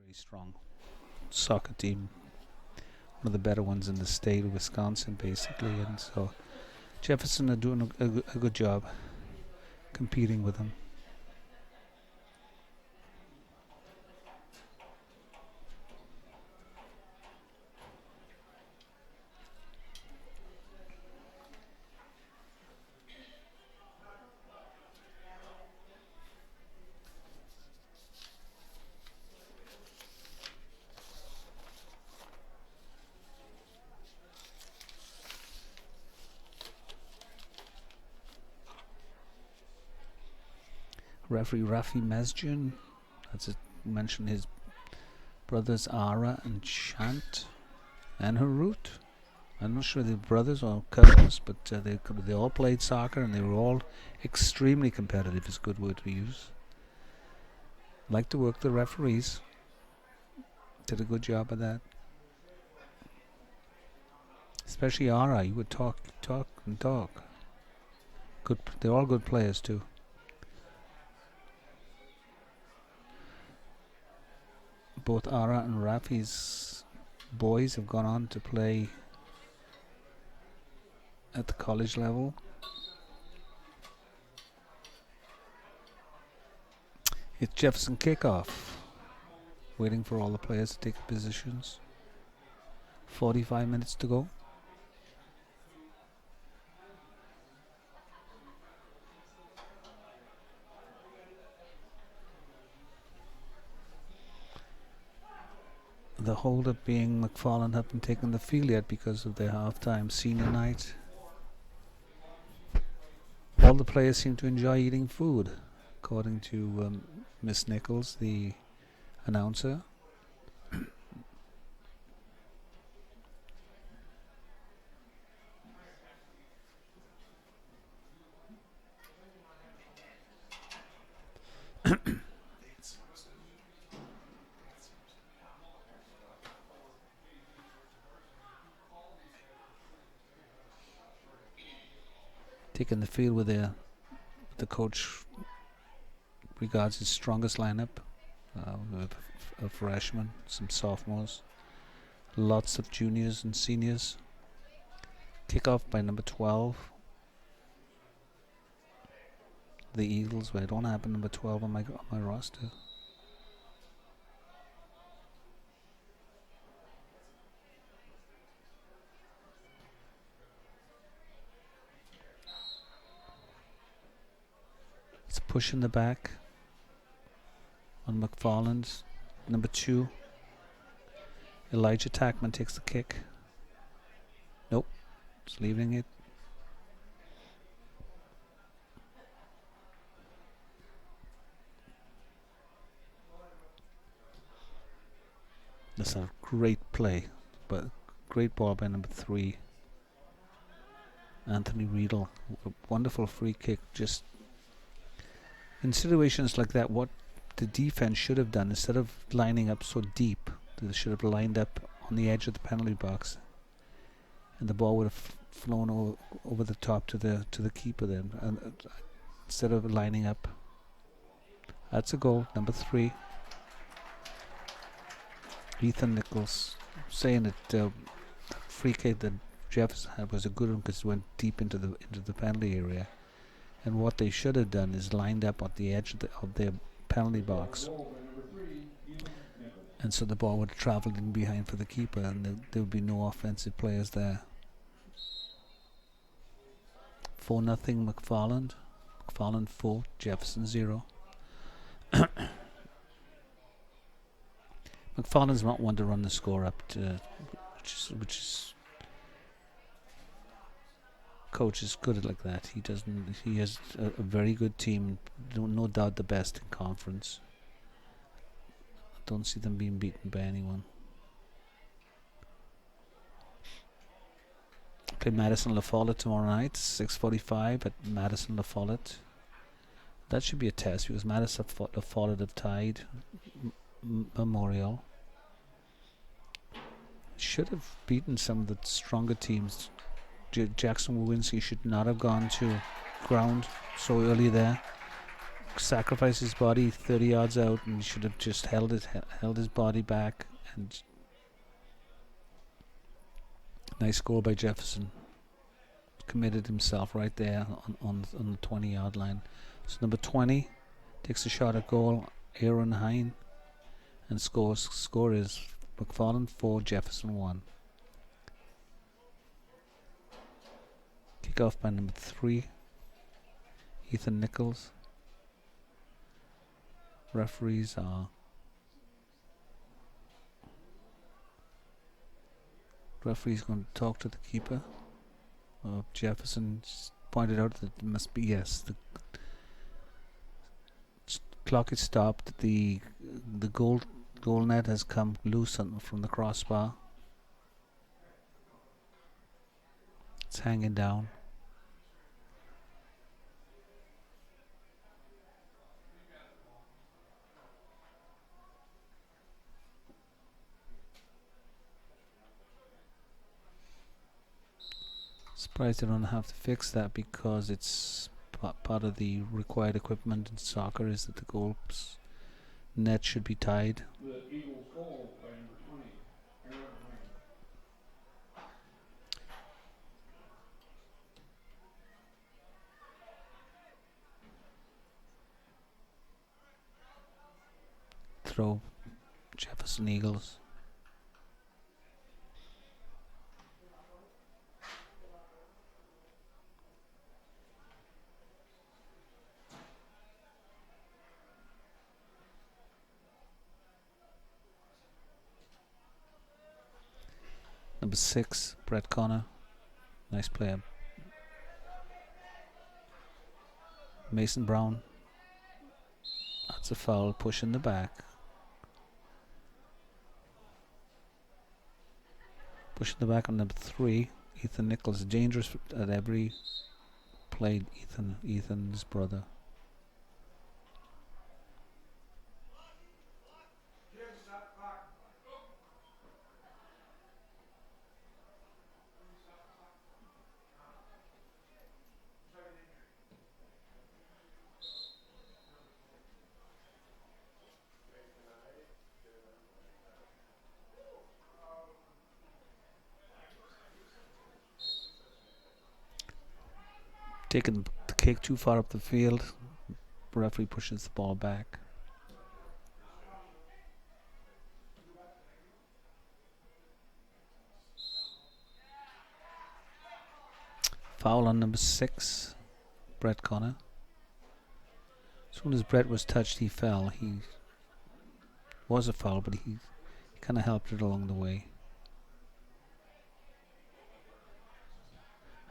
very strong soccer team, one of the better ones in the state of Wisconsin, basically. And so Jefferson are doing a good job competing with them. Referee Rafi Mesjin, that's it, mentioned his brothers Ara and Shant and Harut. I'm not sure they're brothers or cousins, but they all played soccer and they were all extremely competitive, is a good word to use. Like to work the referees. Did a good job of that. Especially Ara, you would talk. Good, they're all good players too. Both Ara and Rafi's boys have gone on to play at the college level. It's Jefferson kickoff. Waiting for all the players to take positions. 45 minutes to go. The hold-up being McFarland haven't taken the field yet because of their halftime senior night. All the players seem to enjoy eating food, according to Miss Nichols, the announcer. Taking the field with the coach regards his strongest lineup, a freshman, some sophomores, lots of juniors and seniors. Kickoff by number 12. The Eagles, but I don't have a number 12 on my roster. It's a push in the back on McFarland's number 2. Elijah Tackman takes the kick. Nope, it's leaving it. That's a great play, but great ball by number 3, Anthony Riedel. A wonderful free kick. Just in situations like that, what the defense should have done, instead of lining up so deep, they should have lined up on the edge of the penalty box, and the ball would have flown over the top to the keeper then, and instead of lining up. That's a goal, number 3. Ethan Nichols saying that free kick that Jefferson had was a good one because it went deep into the penalty area, and what they should have done is lined up at the edge of their penalty box, and so the ball would have travelled in behind for the keeper, and there would be no offensive players there. 4-0 McFarland. McFarland 4, Jefferson 0. McFarland's not one to run the score up to, which is coach is good at like that. He doesn't. He has a very good team. No doubt the best in conference. I don't see them being beaten by anyone. Play Madison La Follette tomorrow night, 6:45 at Madison La Follette. That should be a test because Madison La Follette have tied Memorial. Should have beaten some of the stronger teams. Jackson Wawinski should not have gone to ground so early there. sacrificed his body 30 yards out, and should have just held his body back. And nice goal by Jefferson. Committed himself right there on the 20-yard line. So number 20 takes a shot at goal. Aaron Hine, and scores. Score is McFarland 4, Jefferson 1. Kick off by number 3, Ethan Nichols. Referees are referee's going to talk to the keeper. Jefferson pointed out that it must be yes. The clock is stopped. The goal net has come loose from the crossbar. It's hanging down. Surprised they don't have to fix that, because it's part of the required equipment in soccer is that the goal net should be tied. The Eagles goal by number 20, Aaron Hine. Throw, Jefferson Eagles. Number 6, Brett Connor. Nice player. Mason Brown. That's a foul, push in the back. Push in the back on number 3, Ethan Nichols. Dangerous at every play. Ethan's brother. Taking the kick too far up the field. Referee pushes the ball back. Foul on number 6, Brett Connor. As soon as Brett was touched, he fell. He was a foul, but he kind of helped it along the way.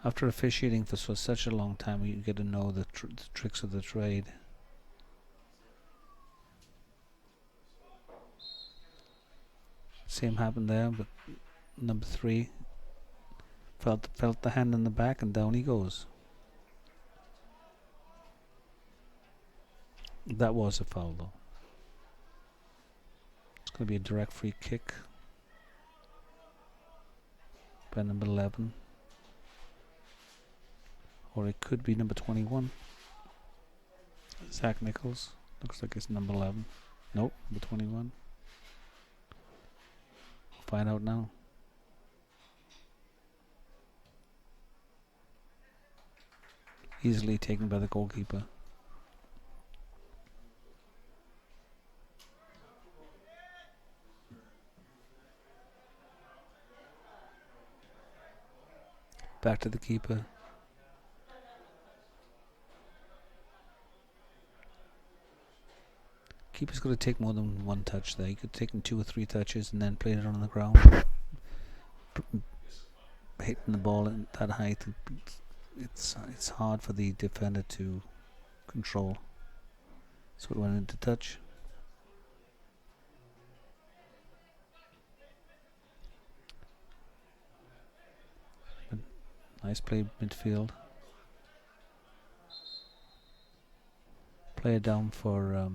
After officiating for such a long time, you get to know the tricks of the trade. Same happened there, but number 3 felt the hand in the back, and down he goes. That was a foul, though. It's going to be a direct free kick by number 11. Or it could be number 21. Zach Nichols. Looks like it's number 11. Nope, number 21. We'll find out now. Easily taken by the goalkeeper. Back to the keeper. Keeper's got to take more than one touch there. He could take 2 or 3 touches and then play it on the ground. Hitting the ball at that height, it's hard for the defender to control. So it went into touch. But nice play midfield. Play it down for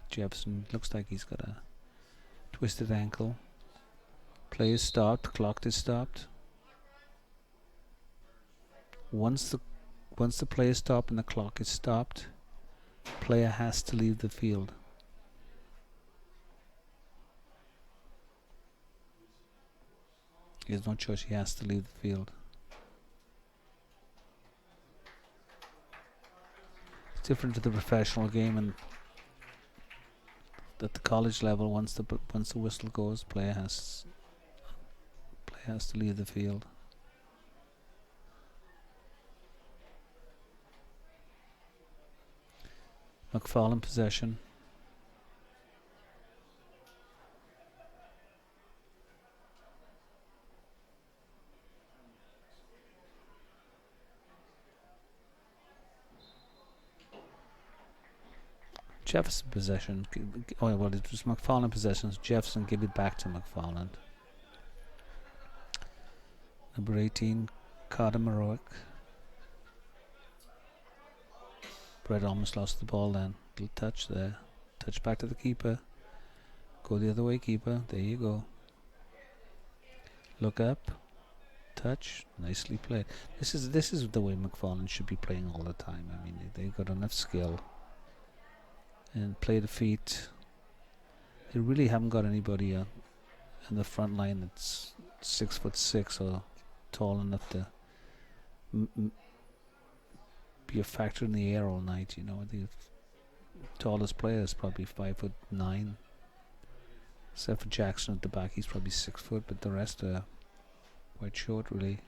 Jefferson. Looks like he's got a twisted ankle. Play is stopped. Clock is stopped. Once the play is stopped and the clock is stopped, Player has to leave the field. He has no choice. He has to leave the field. It's different to the professional game, and at the college level, once the whistle goes, player has to leave the field. McFarland possession. Jefferson possession. Oh well, it was McFarland possession. Jefferson give it back to McFarland. Number 18, Carter Maroic. Brett almost lost the ball then. Little touch there. Touch back to the keeper. Go the other way, keeper. There you go. Look up. Touch. Nicely played. This is the way McFarland should be playing all the time. I mean, they've got enough skill. And play the feet. They really haven't got anybody in the front line that's 6'6" or tall enough to be a factor in the air all night. You know, the tallest player is probably 5'9". Except for Jackson at the back, he's probably 6 foot, but the rest are quite short, really.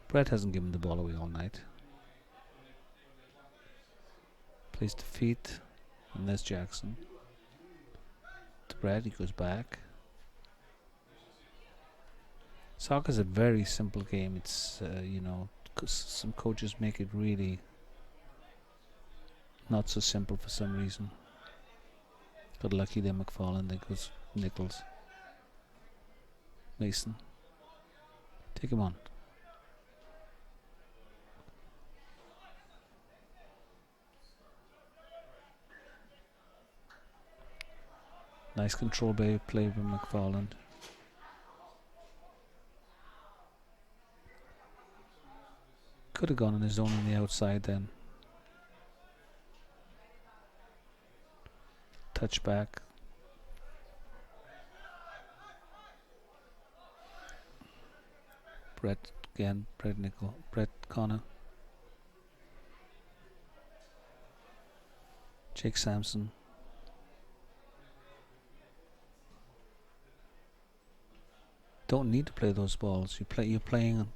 Brett hasn't given the ball away all night. Plays the feet, and there's Jackson. To Brett, he goes back. Soccer's a very simple game. It's, you know, some coaches make it really not so simple for some reason. Got lucky there, McFarland. There goes Nichols. Mason. Take him on. Nice control play from McFarland. Could have gone on his own on the outside then. Touch back. Brett again. Brett Connor. Jake Sampson. Don't need to play those balls. You're playing.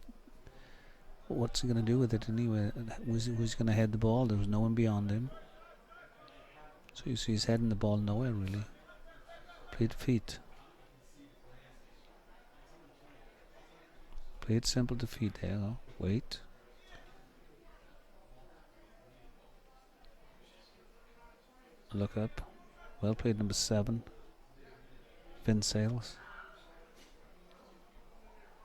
What's he gonna do with it anyway? Who's gonna head the ball? There was no one beyond him. So you see he's heading the ball nowhere really. Play the feet. Play it simple to feet. There you go. Wait. Look up. Well played, number 7. Vin Sales.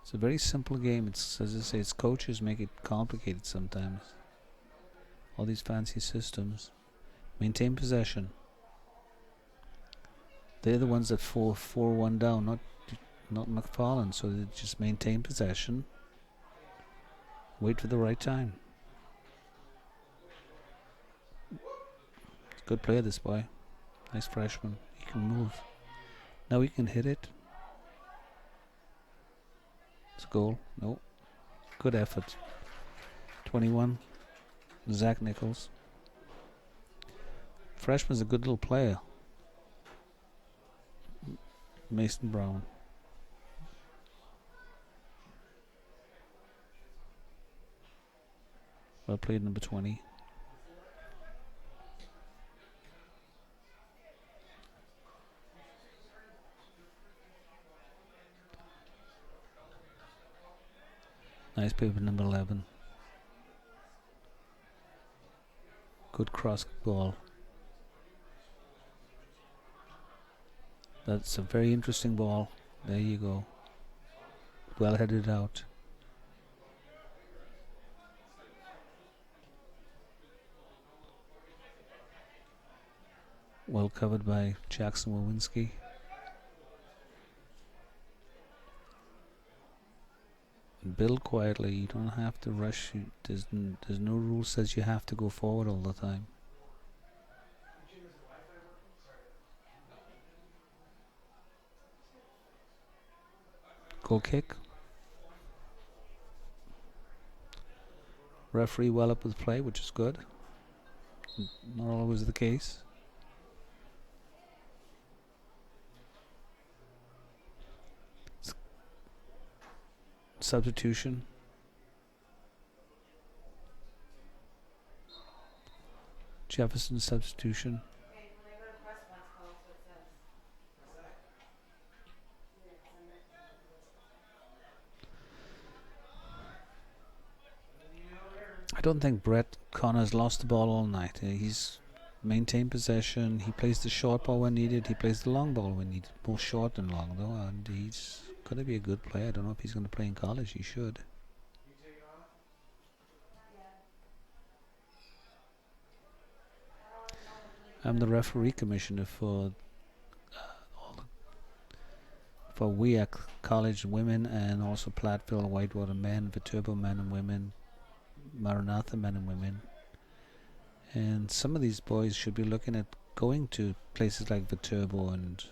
It's a very simple game. It's, as I say, it's coaches make it complicated sometimes. All these fancy systems. Maintain possession. They're the ones that fall 4-1 down, not McFarland. So they just maintain possession. Wait for the right time. Good player, this boy. Nice freshman. He can move. Now he can hit it. It's a goal. No. Good effort. 21. Zach Nichols. Freshman's a good little player. Mason Brown. Well played, number 20. Nice play with number 11. Good cross ball. That's a very interesting ball. There you go. Well headed out. Well covered by Jackson Wawinski. Build quietly. You don't have to rush. There's no rule says you have to go forward all the time. Goal kick. Referee well up with play, which is good. Not always the case. Substitution. Jefferson substitution. I don't think Brett Connor's lost the ball all night. He's maintained possession. He plays the short ball when needed. He plays the long ball when needed. More short than long, though. And he's going to be a good player. I don't know if he's going to play in college. He should. I'm the referee commissioner for WEAC College women and also Platteville, Whitewater men, Viterbo men and women, Maranatha men and women. And some of these boys should be looking at going to places like Viterbo and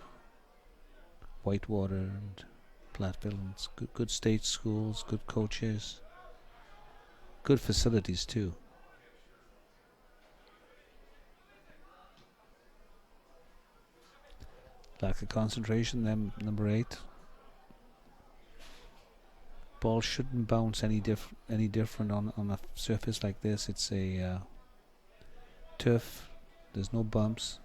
Whitewater and Platteville. And it's good state schools, good coaches, good facilities too. Lack of concentration, then number 8. Ball shouldn't bounce any different on a surface like this. It's a turf. There's no bumps.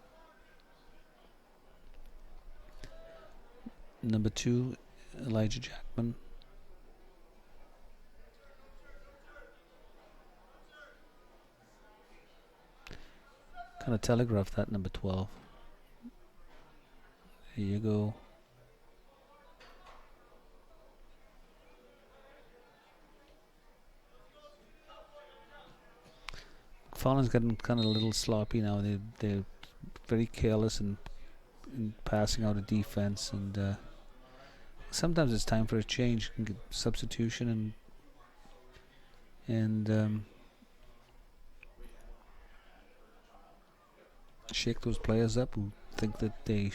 Number 2, Elijah Jackman. Kind of telegraphed that, number 12. Here you go. McFarland's getting kind of a little sloppy now. They're very careless in passing out a defense, and sometimes it's time for a change. You can get substitution and shake those players up who think that they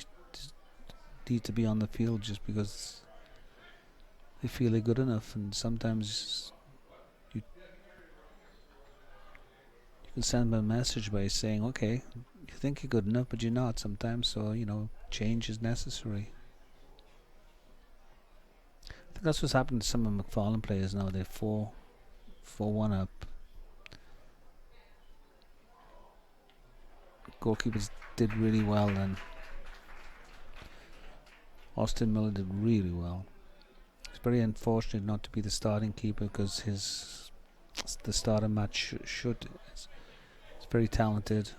need to be on the field just because they feel they're good enough. And sometimes you can send them a message by saying, okay, you think you're good enough, but you're not sometimes, so change is necessary. I think that's what's happened to some of McFarland players now. They're 4-1 up. Goalkeepers did really well, and Austin Miller did really well. It's very unfortunate not to be the starting keeper because the starter match should. It's very talented.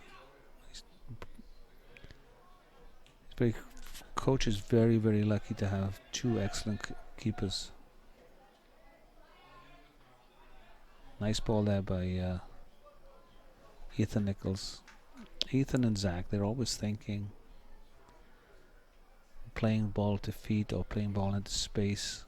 Coach is very, very lucky to have 2 excellent keepers. Nice ball there by Ethan Nichols. Ethan and Zach, they're always thinking, playing ball to feet or playing ball into space.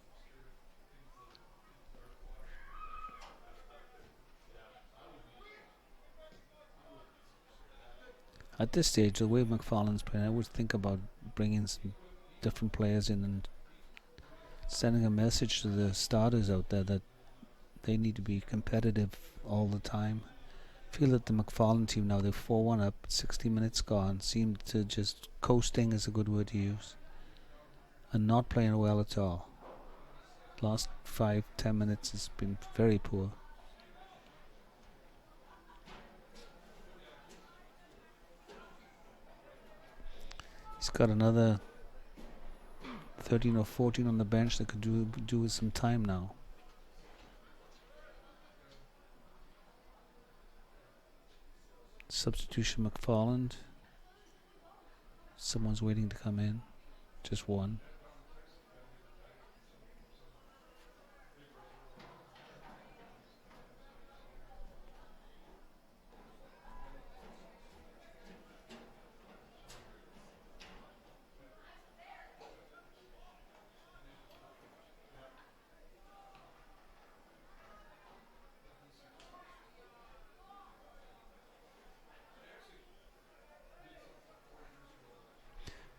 At this stage, the way McFarland's playing, I would think about bringing some different players in and sending a message to the starters out there that they need to be competitive all the time. I feel that the McFarland team now, they're 4-1 up, 60 minutes gone, seem to just coasting is a good word to use, and not playing well at all. Last 5-10 minutes has been very poor. He's got another 13 or 14 on the bench that could do with some time now. Substitution McFarland. Someone's waiting to come in. Just one.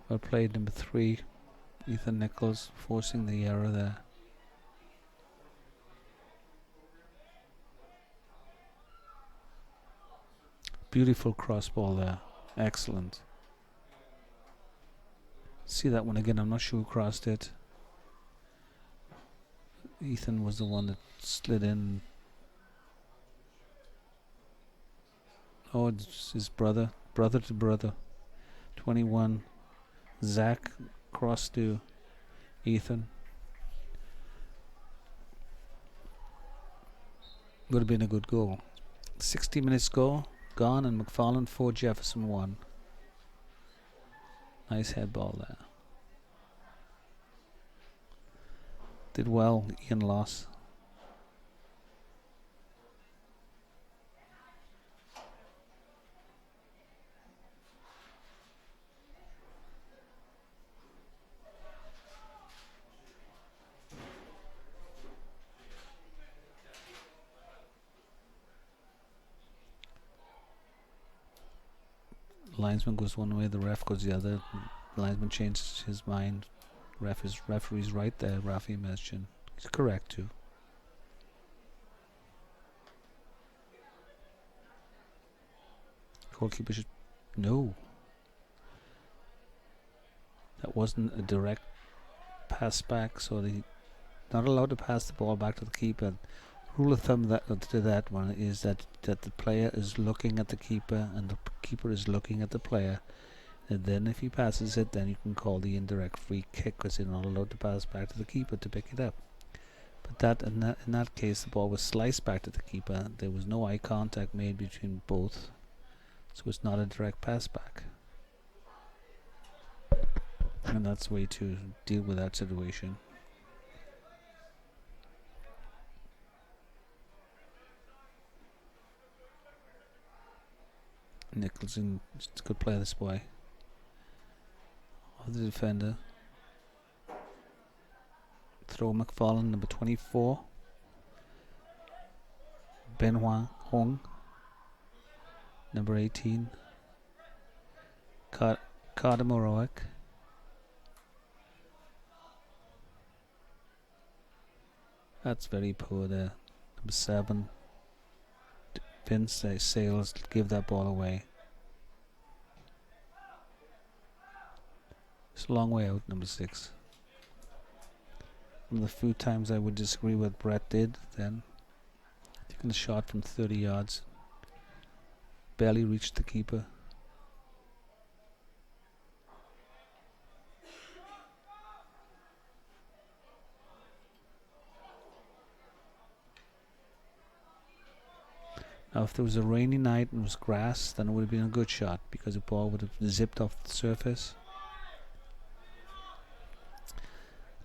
Well played, number 3, Ethan Nichols, forcing the error there. Beautiful cross ball there. Excellent. See that one again. I'm not sure who crossed it. Ethan was the one that slid in. Oh, it's his brother. Brother to brother. 21. Zach cross to Ethan. Would have been a good goal. 60 minutes gone, and McFarland 4, Jefferson 1. Nice head ball there. Did well, Ian Loss. Linesman goes one way, the ref goes the other. The linesman changes his mind. Referee's right there, Rafi Mesjin. He's correct too. Goalkeeper should... No. That wasn't a direct pass back, so they're not allowed to pass the ball back to the keeper. Rule of thumb to that one is that the player is looking at the keeper and the keeper is looking at the player, and then if he passes it, then you can call the indirect free kick because you're not allowed to pass back to the keeper to pick it up. But in that case, the ball was sliced back to the keeper. There was no eye contact made between both, so it's not a direct pass back. And that's the way to deal with that situation. Nicholson, just a good play, this boy. Of the defender. Throw McFarland, number 24. Benoit Hong, number 18. Carter Morowick. That's very poor there. Number 7. Vince Sales give that ball away. It's a long way out, number 6. One of the few times I would disagree with what Brett did then. Taking a shot from 30 yards. Barely reached the keeper. Now if there was a rainy night and it was grass, then it would have been a good shot because the ball would have zipped off the surface.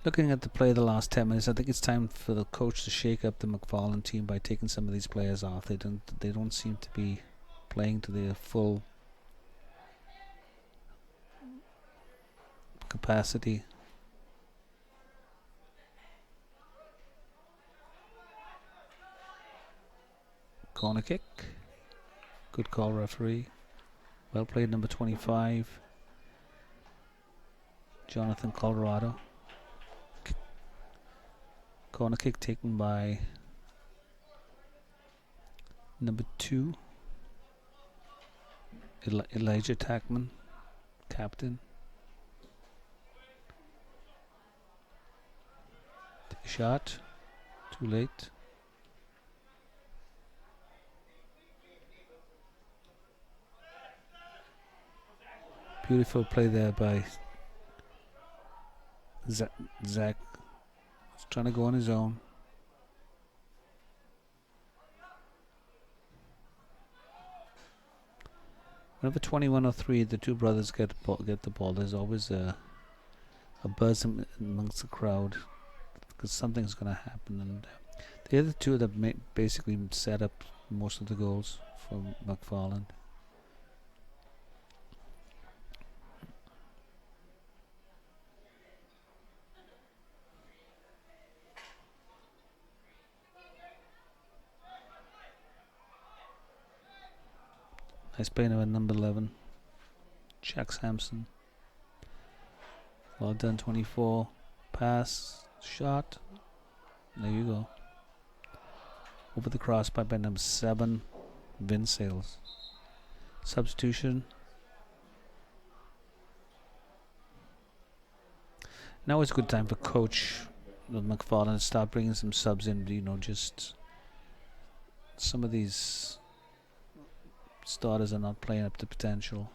Looking at the play of the last 10 minutes, I think it's time for the coach to shake up the McFarland team by taking some of these players off. They don't seem to be playing to their full capacity. Corner kick. Good call, referee. Well played, number 25. Jonathan Colorado. Corner kick taken by number 2. Elijah Tackman, captain. Take a shot. Too late. Beautiful play there by Zach. He's trying to go on his own. Whenever 21-03, the two brothers get the ball, there's always a buzz amongst the crowd because something's going to happen. And the other two that basically set up most of the goals for McFarland. Nice play now at number 11, Jack Sampson. Well done, 24. Pass, shot. There you go. Over the crossbar by number 7, Vince Sales. Substitution. Now it's a good time for coach McFarland to start bringing some subs in. Just some of these starters are not playing up to potential.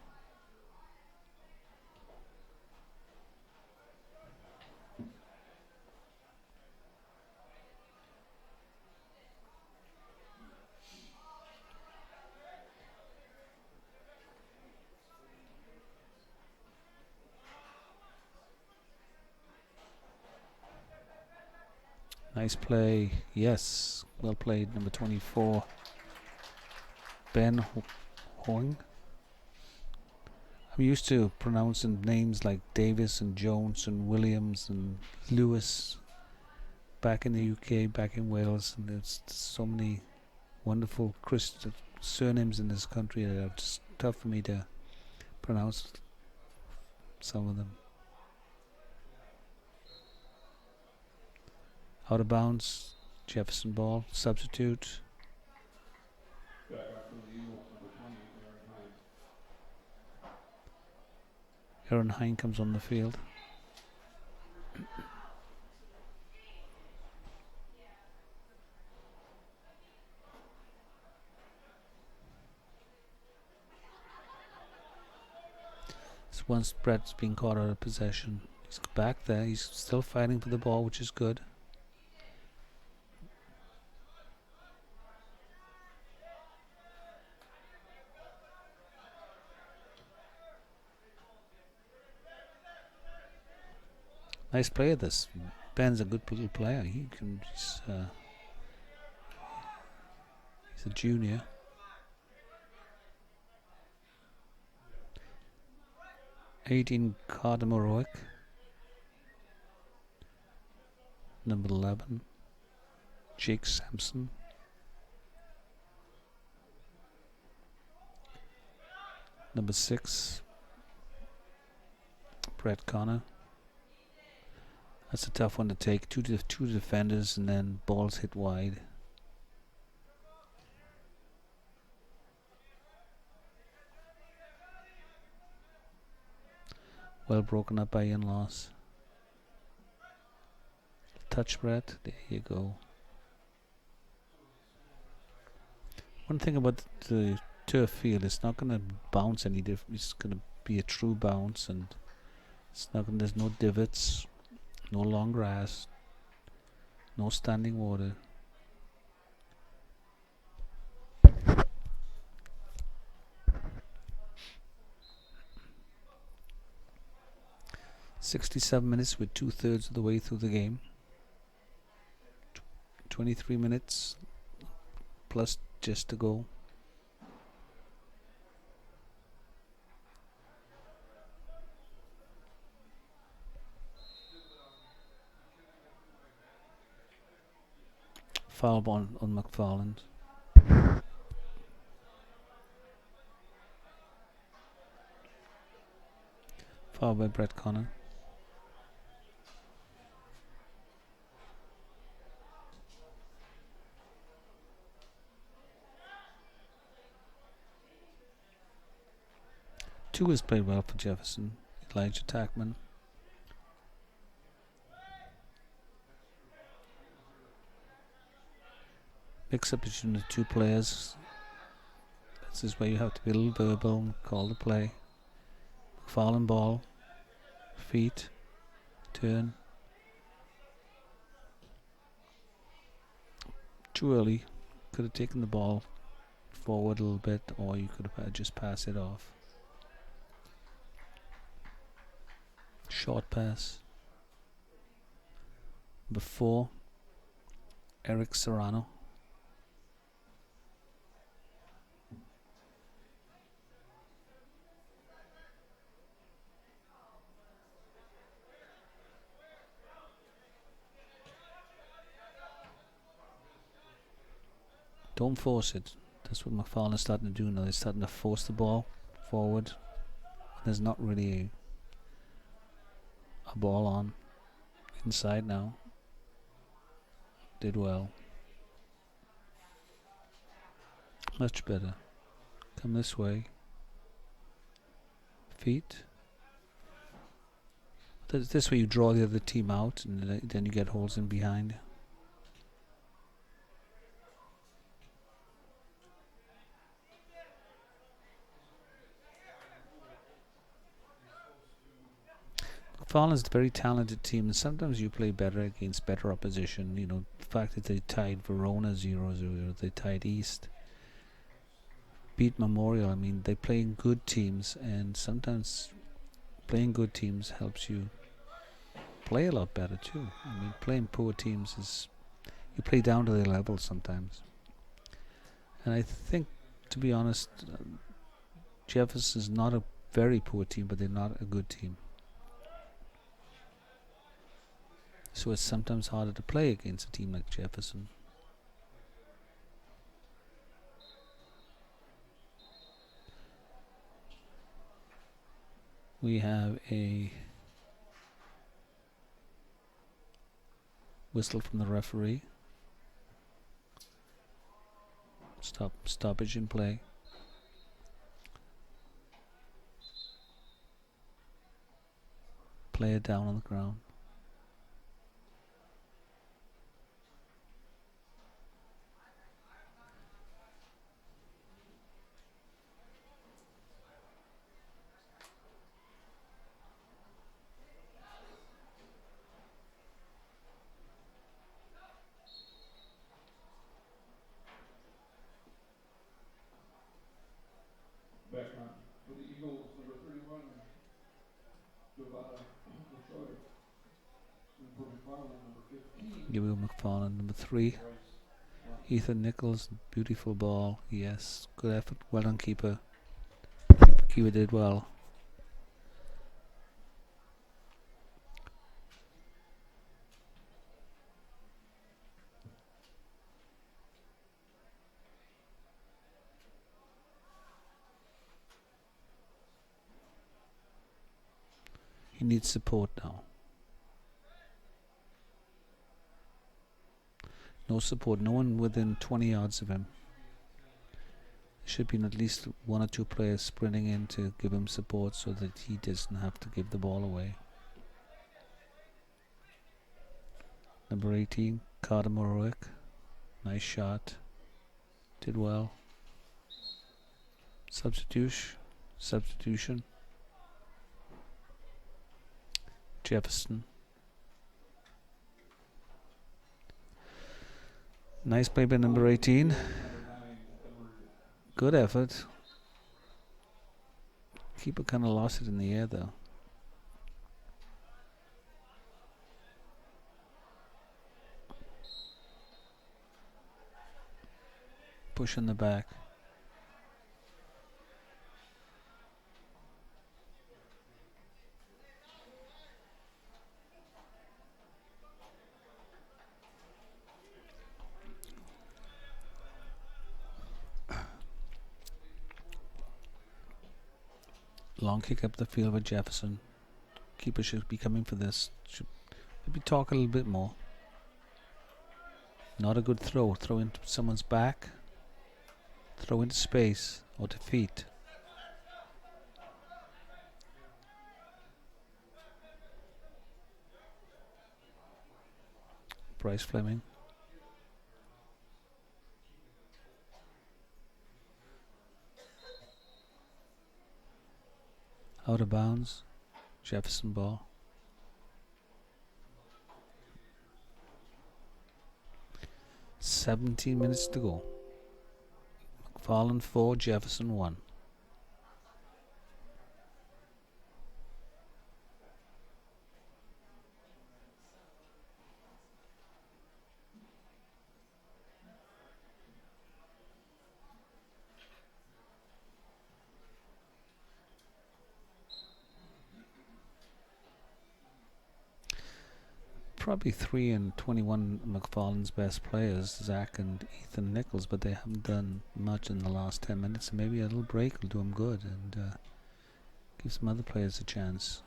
Nice play. Yes. Well played, number 24. Ben Hoing. I'm used to pronouncing names like Davis and Jones and Williams and Lewis back in the UK, back in Wales, and there's so many wonderful surnames in this country that are just tough for me to pronounce some of them. Out of bounds, Jefferson ball, substitute. Aaron Hine comes on the field. So once Brett's been caught out of possession, he's back there. He's still fighting for the ball, which is good. Nice player, this. Ben's a good little player. He's a junior. (18) Carter Moroic. Number 11, Jake Sampson. Number 6, Brett Connor. That's a tough one to take. Two defenders and then balls hit wide. Well broken up by in-laws. Touch Brett. There you go. One thing about the turf field, it's not going to bounce any different. It's going to be a true bounce, and it's not. There's no divots. No long grass, no standing water. (67 minutes) with 2/3 of the way through the game. 23 minutes plus just to go. Foul on McFarland. Foul by Brett Connor. Two has played well for Jefferson. Elijah Tackman. Mix up between the two players. This is where you have to be a little verbal and call the play. McFarland ball. Feet. Turn. Too early. Could have taken the ball forward a little bit, or you could have just passed it off. Short pass. Number 4, Eric Serrano. Don't force it. That's what McFarland is starting to do now. They're starting to force the ball forward. There's not really a ball on. Inside now. Did well. Much better. Come this way. Feet. This way you draw the other team out, and then you get holes in behind. McFarland's a very talented team, and sometimes you play better against better opposition. You know, the fact that they tied Verona 0-0, they tied East, beat Memorial. I mean, they play good teams, and sometimes playing good teams helps you play a lot better too. I mean, playing poor teams is, you play down to their level sometimes. And I think, to be honest, Jefferson's not a very poor team, but they're not a good team. So it's sometimes harder to play against a team like Jefferson. We have a whistle from the referee. Stoppage in play. Player down on the ground. Back on for the Eagles, number 31, Giovanna Schroeder. And for McFarland, number 15. Give it McFarland, number 3. Ethan Nichols, beautiful ball. Yes, good effort. Well done, keeper. Keeper did well. He needs support now. No support, no one within 20 yards of him. There should be at least 1 or 2 players sprinting in to give him support so that he doesn't have to give the ball away. Number 18, Carter Morowick. Nice shot. Did well. Substitution. Jefferson. Nice play by number 18. Good effort. Keeper kind of lost it in the air though. Push in the back. Long kick up the field with Jefferson. Keeper should be coming for this. Should maybe talk a little bit more. Not a good throw. Throw into someone's back. Throw into space or to feet. Bryce Fleming. Out of bounds. Jefferson ball. "17 minutes to go. McFarland 4, Jefferson 1. Probably 3 and 21 McFarland's best players, Zach and Ethan Nichols, but they haven't done much in the last 10 minutes, so maybe a little break will do them good and give some other players a chance.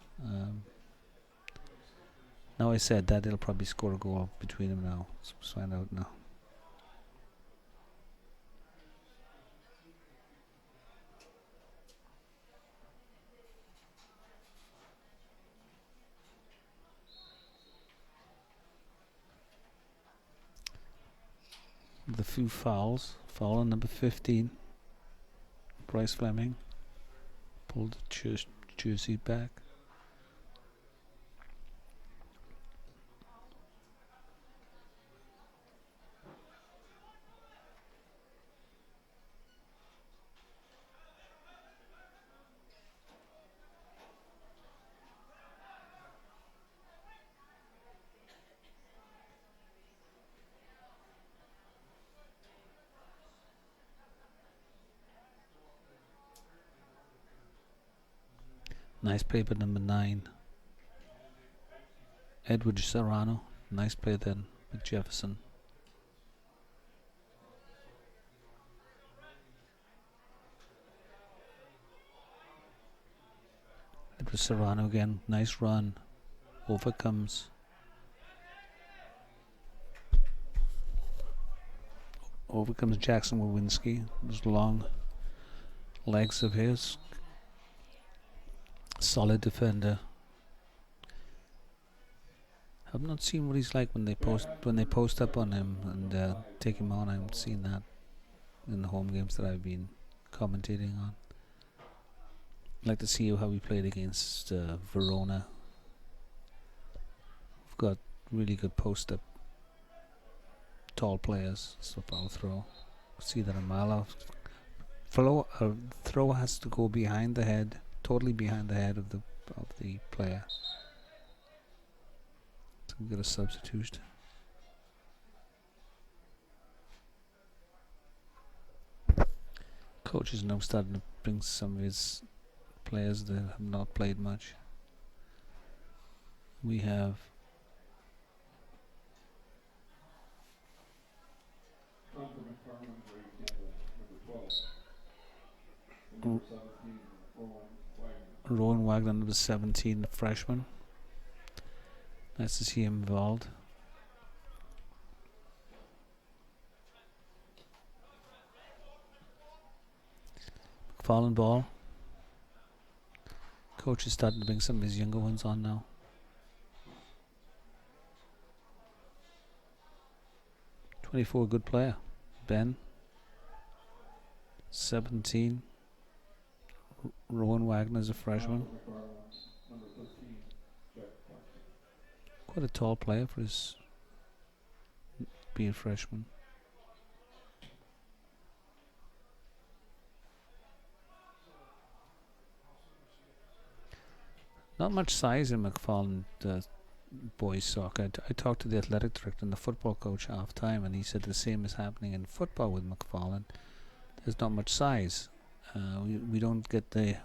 Now I said that, they'll probably score a goal between them now. So let's find out now. The few fouls. Foul on number 15. Bryce Fleming. Pulled the jersey back. Nice play by number 9. Edward Serrano. Nice play then with Jefferson. Edward Serrano again. Nice run. Overcomes Jackson Wawinski. Those long legs of his. Solid defender. I've not seen what he's like when they post up on him and take him on. I haven't seen that in the home games that I've been commentating on. I'd like to see how he played against Verona. We've got really good post up tall players, so I'll throw. See that a mile off. Throw has to go behind the head, totally behind the head of the player. So we get a substitute. Coach is now starting to bring some of his players that have not played much. We have McFarland, number 12. And number 17, Rowan Wagner. Rowan Wagner, number 17, the freshman. Nice to see him involved. McFarland ball. Coach is starting to bring some of his younger ones on now. .24, good player. Ben. 17. Rowan Wagner is a freshman. Number 13, Jefferson. Quite a tall player for his being a freshman. Not much size in McFarland boys soccer. I talked to the athletic director and the football coach half time, and he said the same is happening in football with McFarland. There's not much size. We don't get the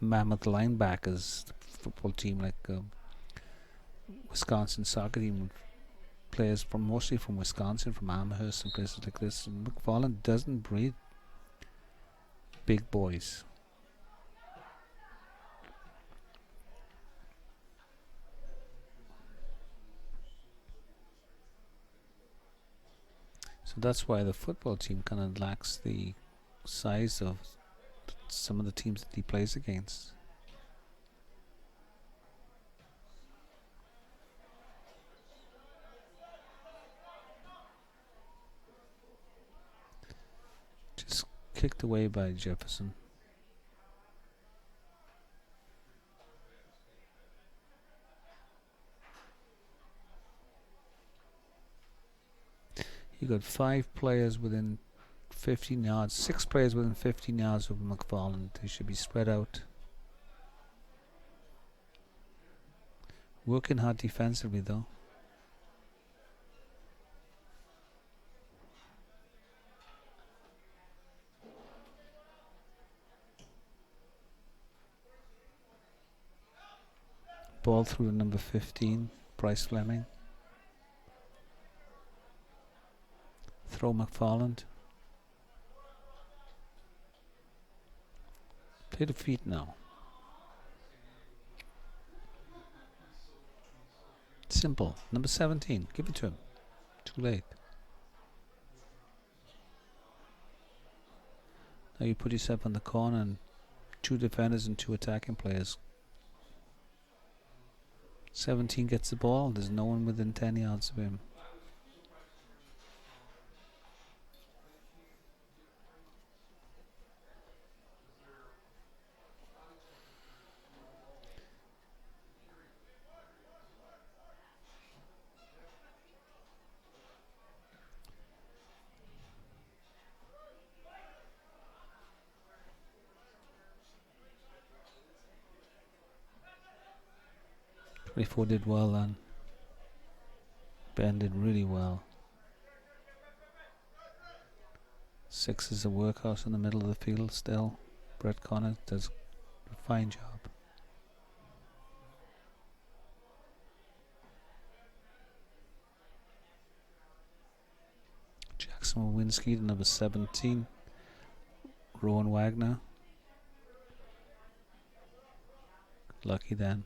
mammoth linebackers, the football team like Wisconsin soccer team, players mostly from Wisconsin, from Amherst and places like this. And McFarland doesn't breed big boys. So that's why the football team kind of lacks the size of some of the teams that he plays against. Just kicked away by Jefferson. You got 5 players within 15 yards, 6 players within 15 yards of McFarland. They should be spread out. Working hard defensively though. Ball through to number 15, Bryce Fleming. Throw McFarland. Play the feet now. Simple. Number 17. Give it to him. Too late. Now you put yourself on the corner and 2 defenders and 2 attacking players. 17 gets the ball. There's no one within 10 yards of him. Twenty-four did well then. Ben did really well. 6 is a workhorse in the middle of the field still. Brett Connor does a fine job. Jackson Lewinsky to number 17. Rowan Wagner. Lucky then.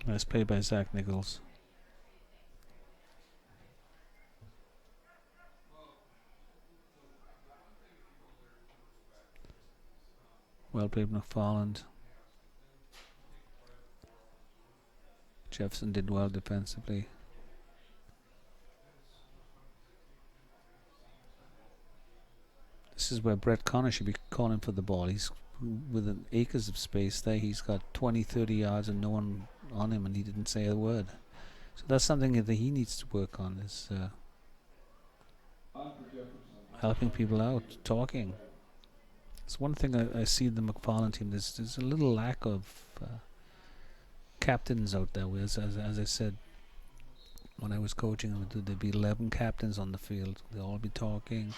Nice play by Zach Nichols. Well played McFarland. Jefferson did well defensively. This is where Brett Connor should be calling for the ball. He's within acres of space there. He's got 20, 30 yards and no one on him, and he didn't say a word. So that's something that he needs to work on, is helping people out, talking. It's one thing I see in the McFarland team. There's a little lack of captains out there. As I said, when I was coaching them, there'd be 11 captains on the field. They'll all be talking,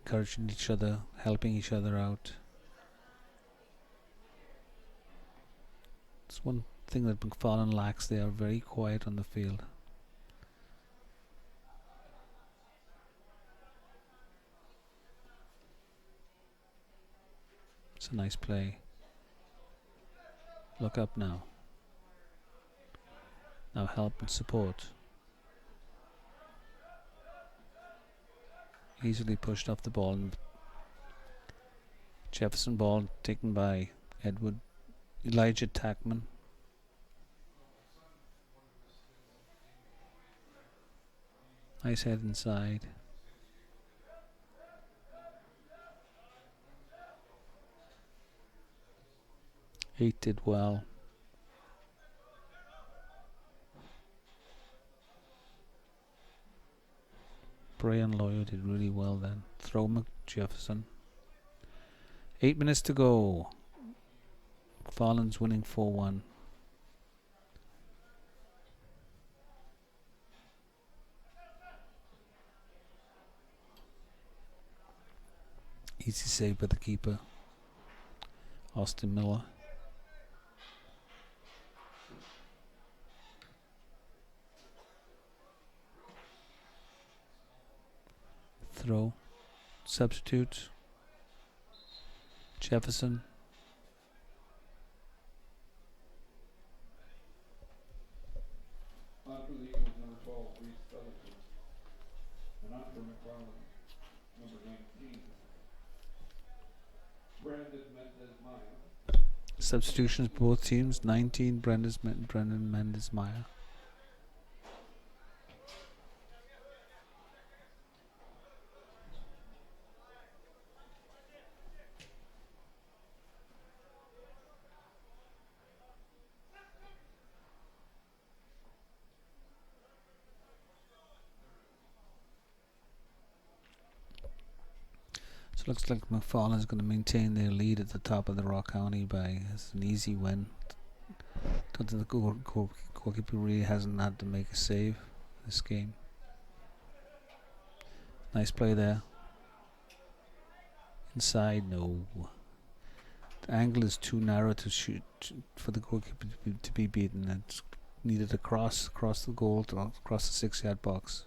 encouraging each other, helping each other out. It's one thing that McFarland lacks. They are very quiet on the field. It's a nice play. Look up now. Now help and support. Easily pushed off the ball, and Jefferson ball taken by Elijah Tackman. Nice head inside. Eight did well. Brian Lawyer did really well then. Throw Jefferson. 8 minutes to go. McFarland's winning 4-1. Easy save by the keeper, Austin Miller. Throw. Substitute. Jefferson. On for the Eagles, number 12, Reese Featherton. And on for McFarland, number 19, Brandon Mendez-Meyer. Substitutions both teams. 19 Brendan Mendes-Meyer. So it looks like McFarland is going to maintain their lead at the top of the Rock County by an easy win. Don't think the goalkeeper really hasn't had to make a save this game. Nice play there. Inside, no. The angle is too narrow to shoot for the goalkeeper to be beaten. It's needed a cross across the goal to across the 6-yard box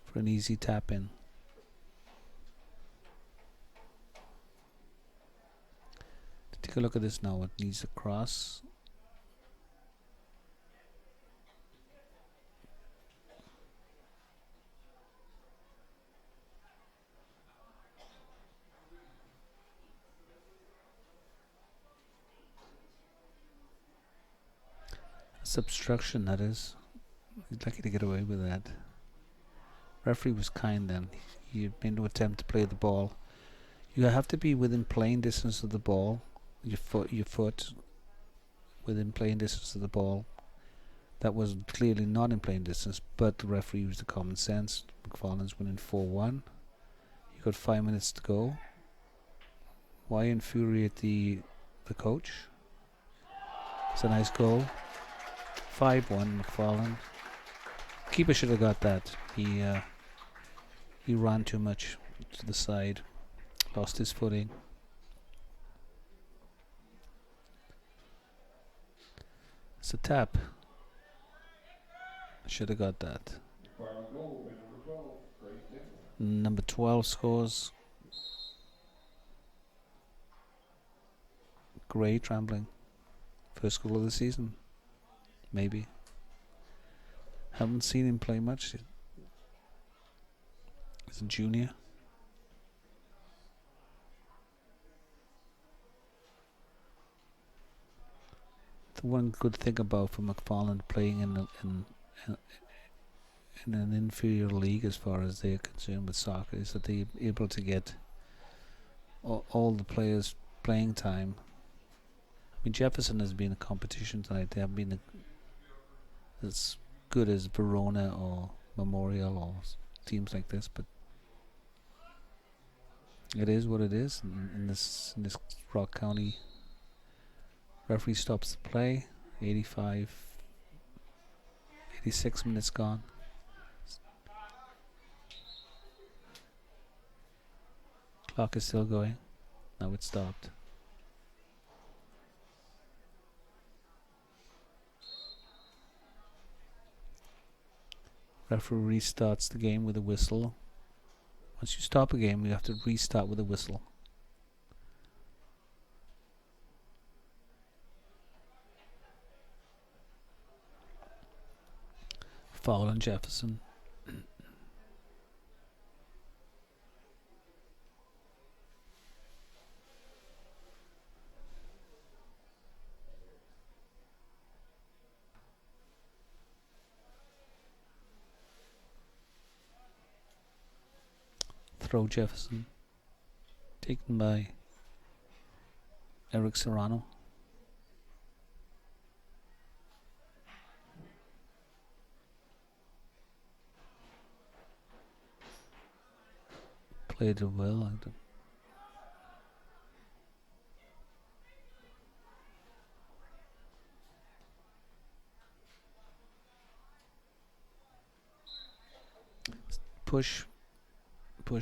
for an easy tap in. Take a look at this now. It needs a cross. That's obstruction, that is. He's lucky to get away with that. Referee was kind then. He made no attempt to play the ball. You have to be within playing distance of the ball. Your foot within playing distance of the ball. That was clearly not in playing distance, but the referee used the common sense. McFarland's winning 4-1. You got 5 minutes to go. Why infuriate the coach? It's a nice goal. 5-1 McFarland. Keeper should have got that. He ran too much to the side. Lost his footing. It's a tap. Should have got that. Number 12 scores. Gray trampling. First goal of the season. Maybe. Haven't seen him play much. He's a junior. The one good thing about for McFarland playing in an inferior league as far as they're concerned with soccer is that they're able to get all the players playing time. I mean, Jefferson has been a competition tonight. They haven't been as good as Verona or Memorial or teams like this, but it is what it is in this Rock County. Referee stops the play. 86 minutes gone. Clock is still going. Now it's stopped. Referee restarts the game with a whistle. Once you stop a game, you have to restart with a whistle. Foul on Jefferson. Throw Jefferson. Taken by Eric Serrano. Played it well. Push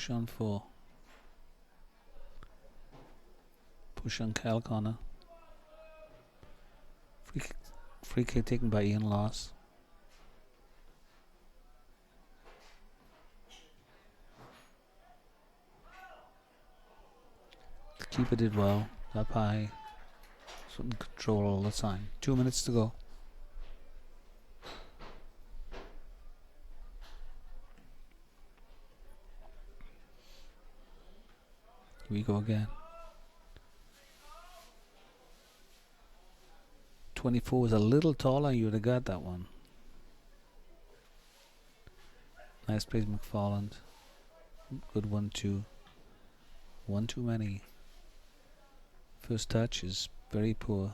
on for. Push on Kyle Connor. Free kick taken by Ian Loss. The keeper did well. Up high. So in control all the time. 2 minutes to go. Here we go again. 24 was a little taller. You would have got that one. Nice plays, McFarland. Good 1-2. One too many. First touch is very poor.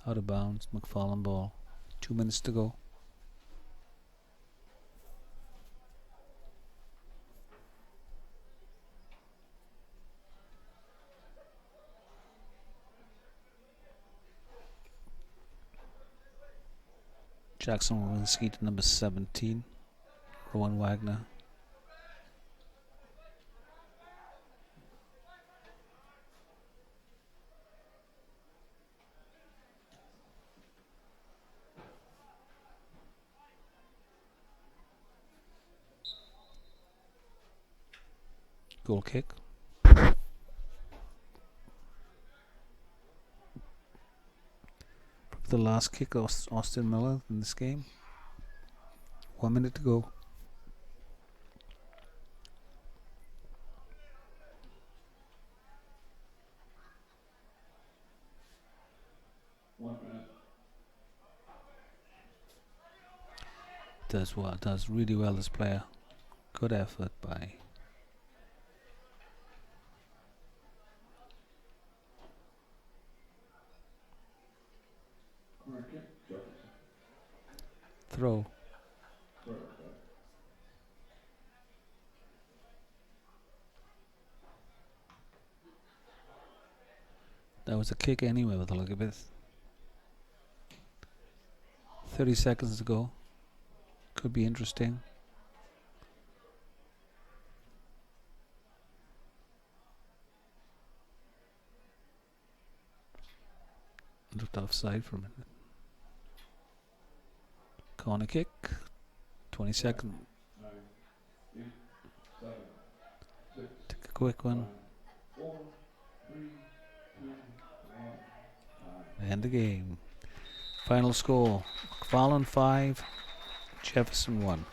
Out of bounds. McFarland ball. 2 minutes to go. Jackson Walensky to number 17. Rowan Wagner. Goal kick. the last kick, Austin Miller, in this game. 1 minute to go. Does well. Does really well, this player. Good effort by. Corner kick, Jefferson. Throw. Throw, okay. That was a kick anyway, with the look of it. 30 seconds to go. Could be interesting. Looked offside for a minute. Corner kick. 20 seconds. 9, 8, 7, 6, Take a quick one. 5, 4, 3, 2, 1. Time. End the game. Final score. McFarland 5. Jefferson 1.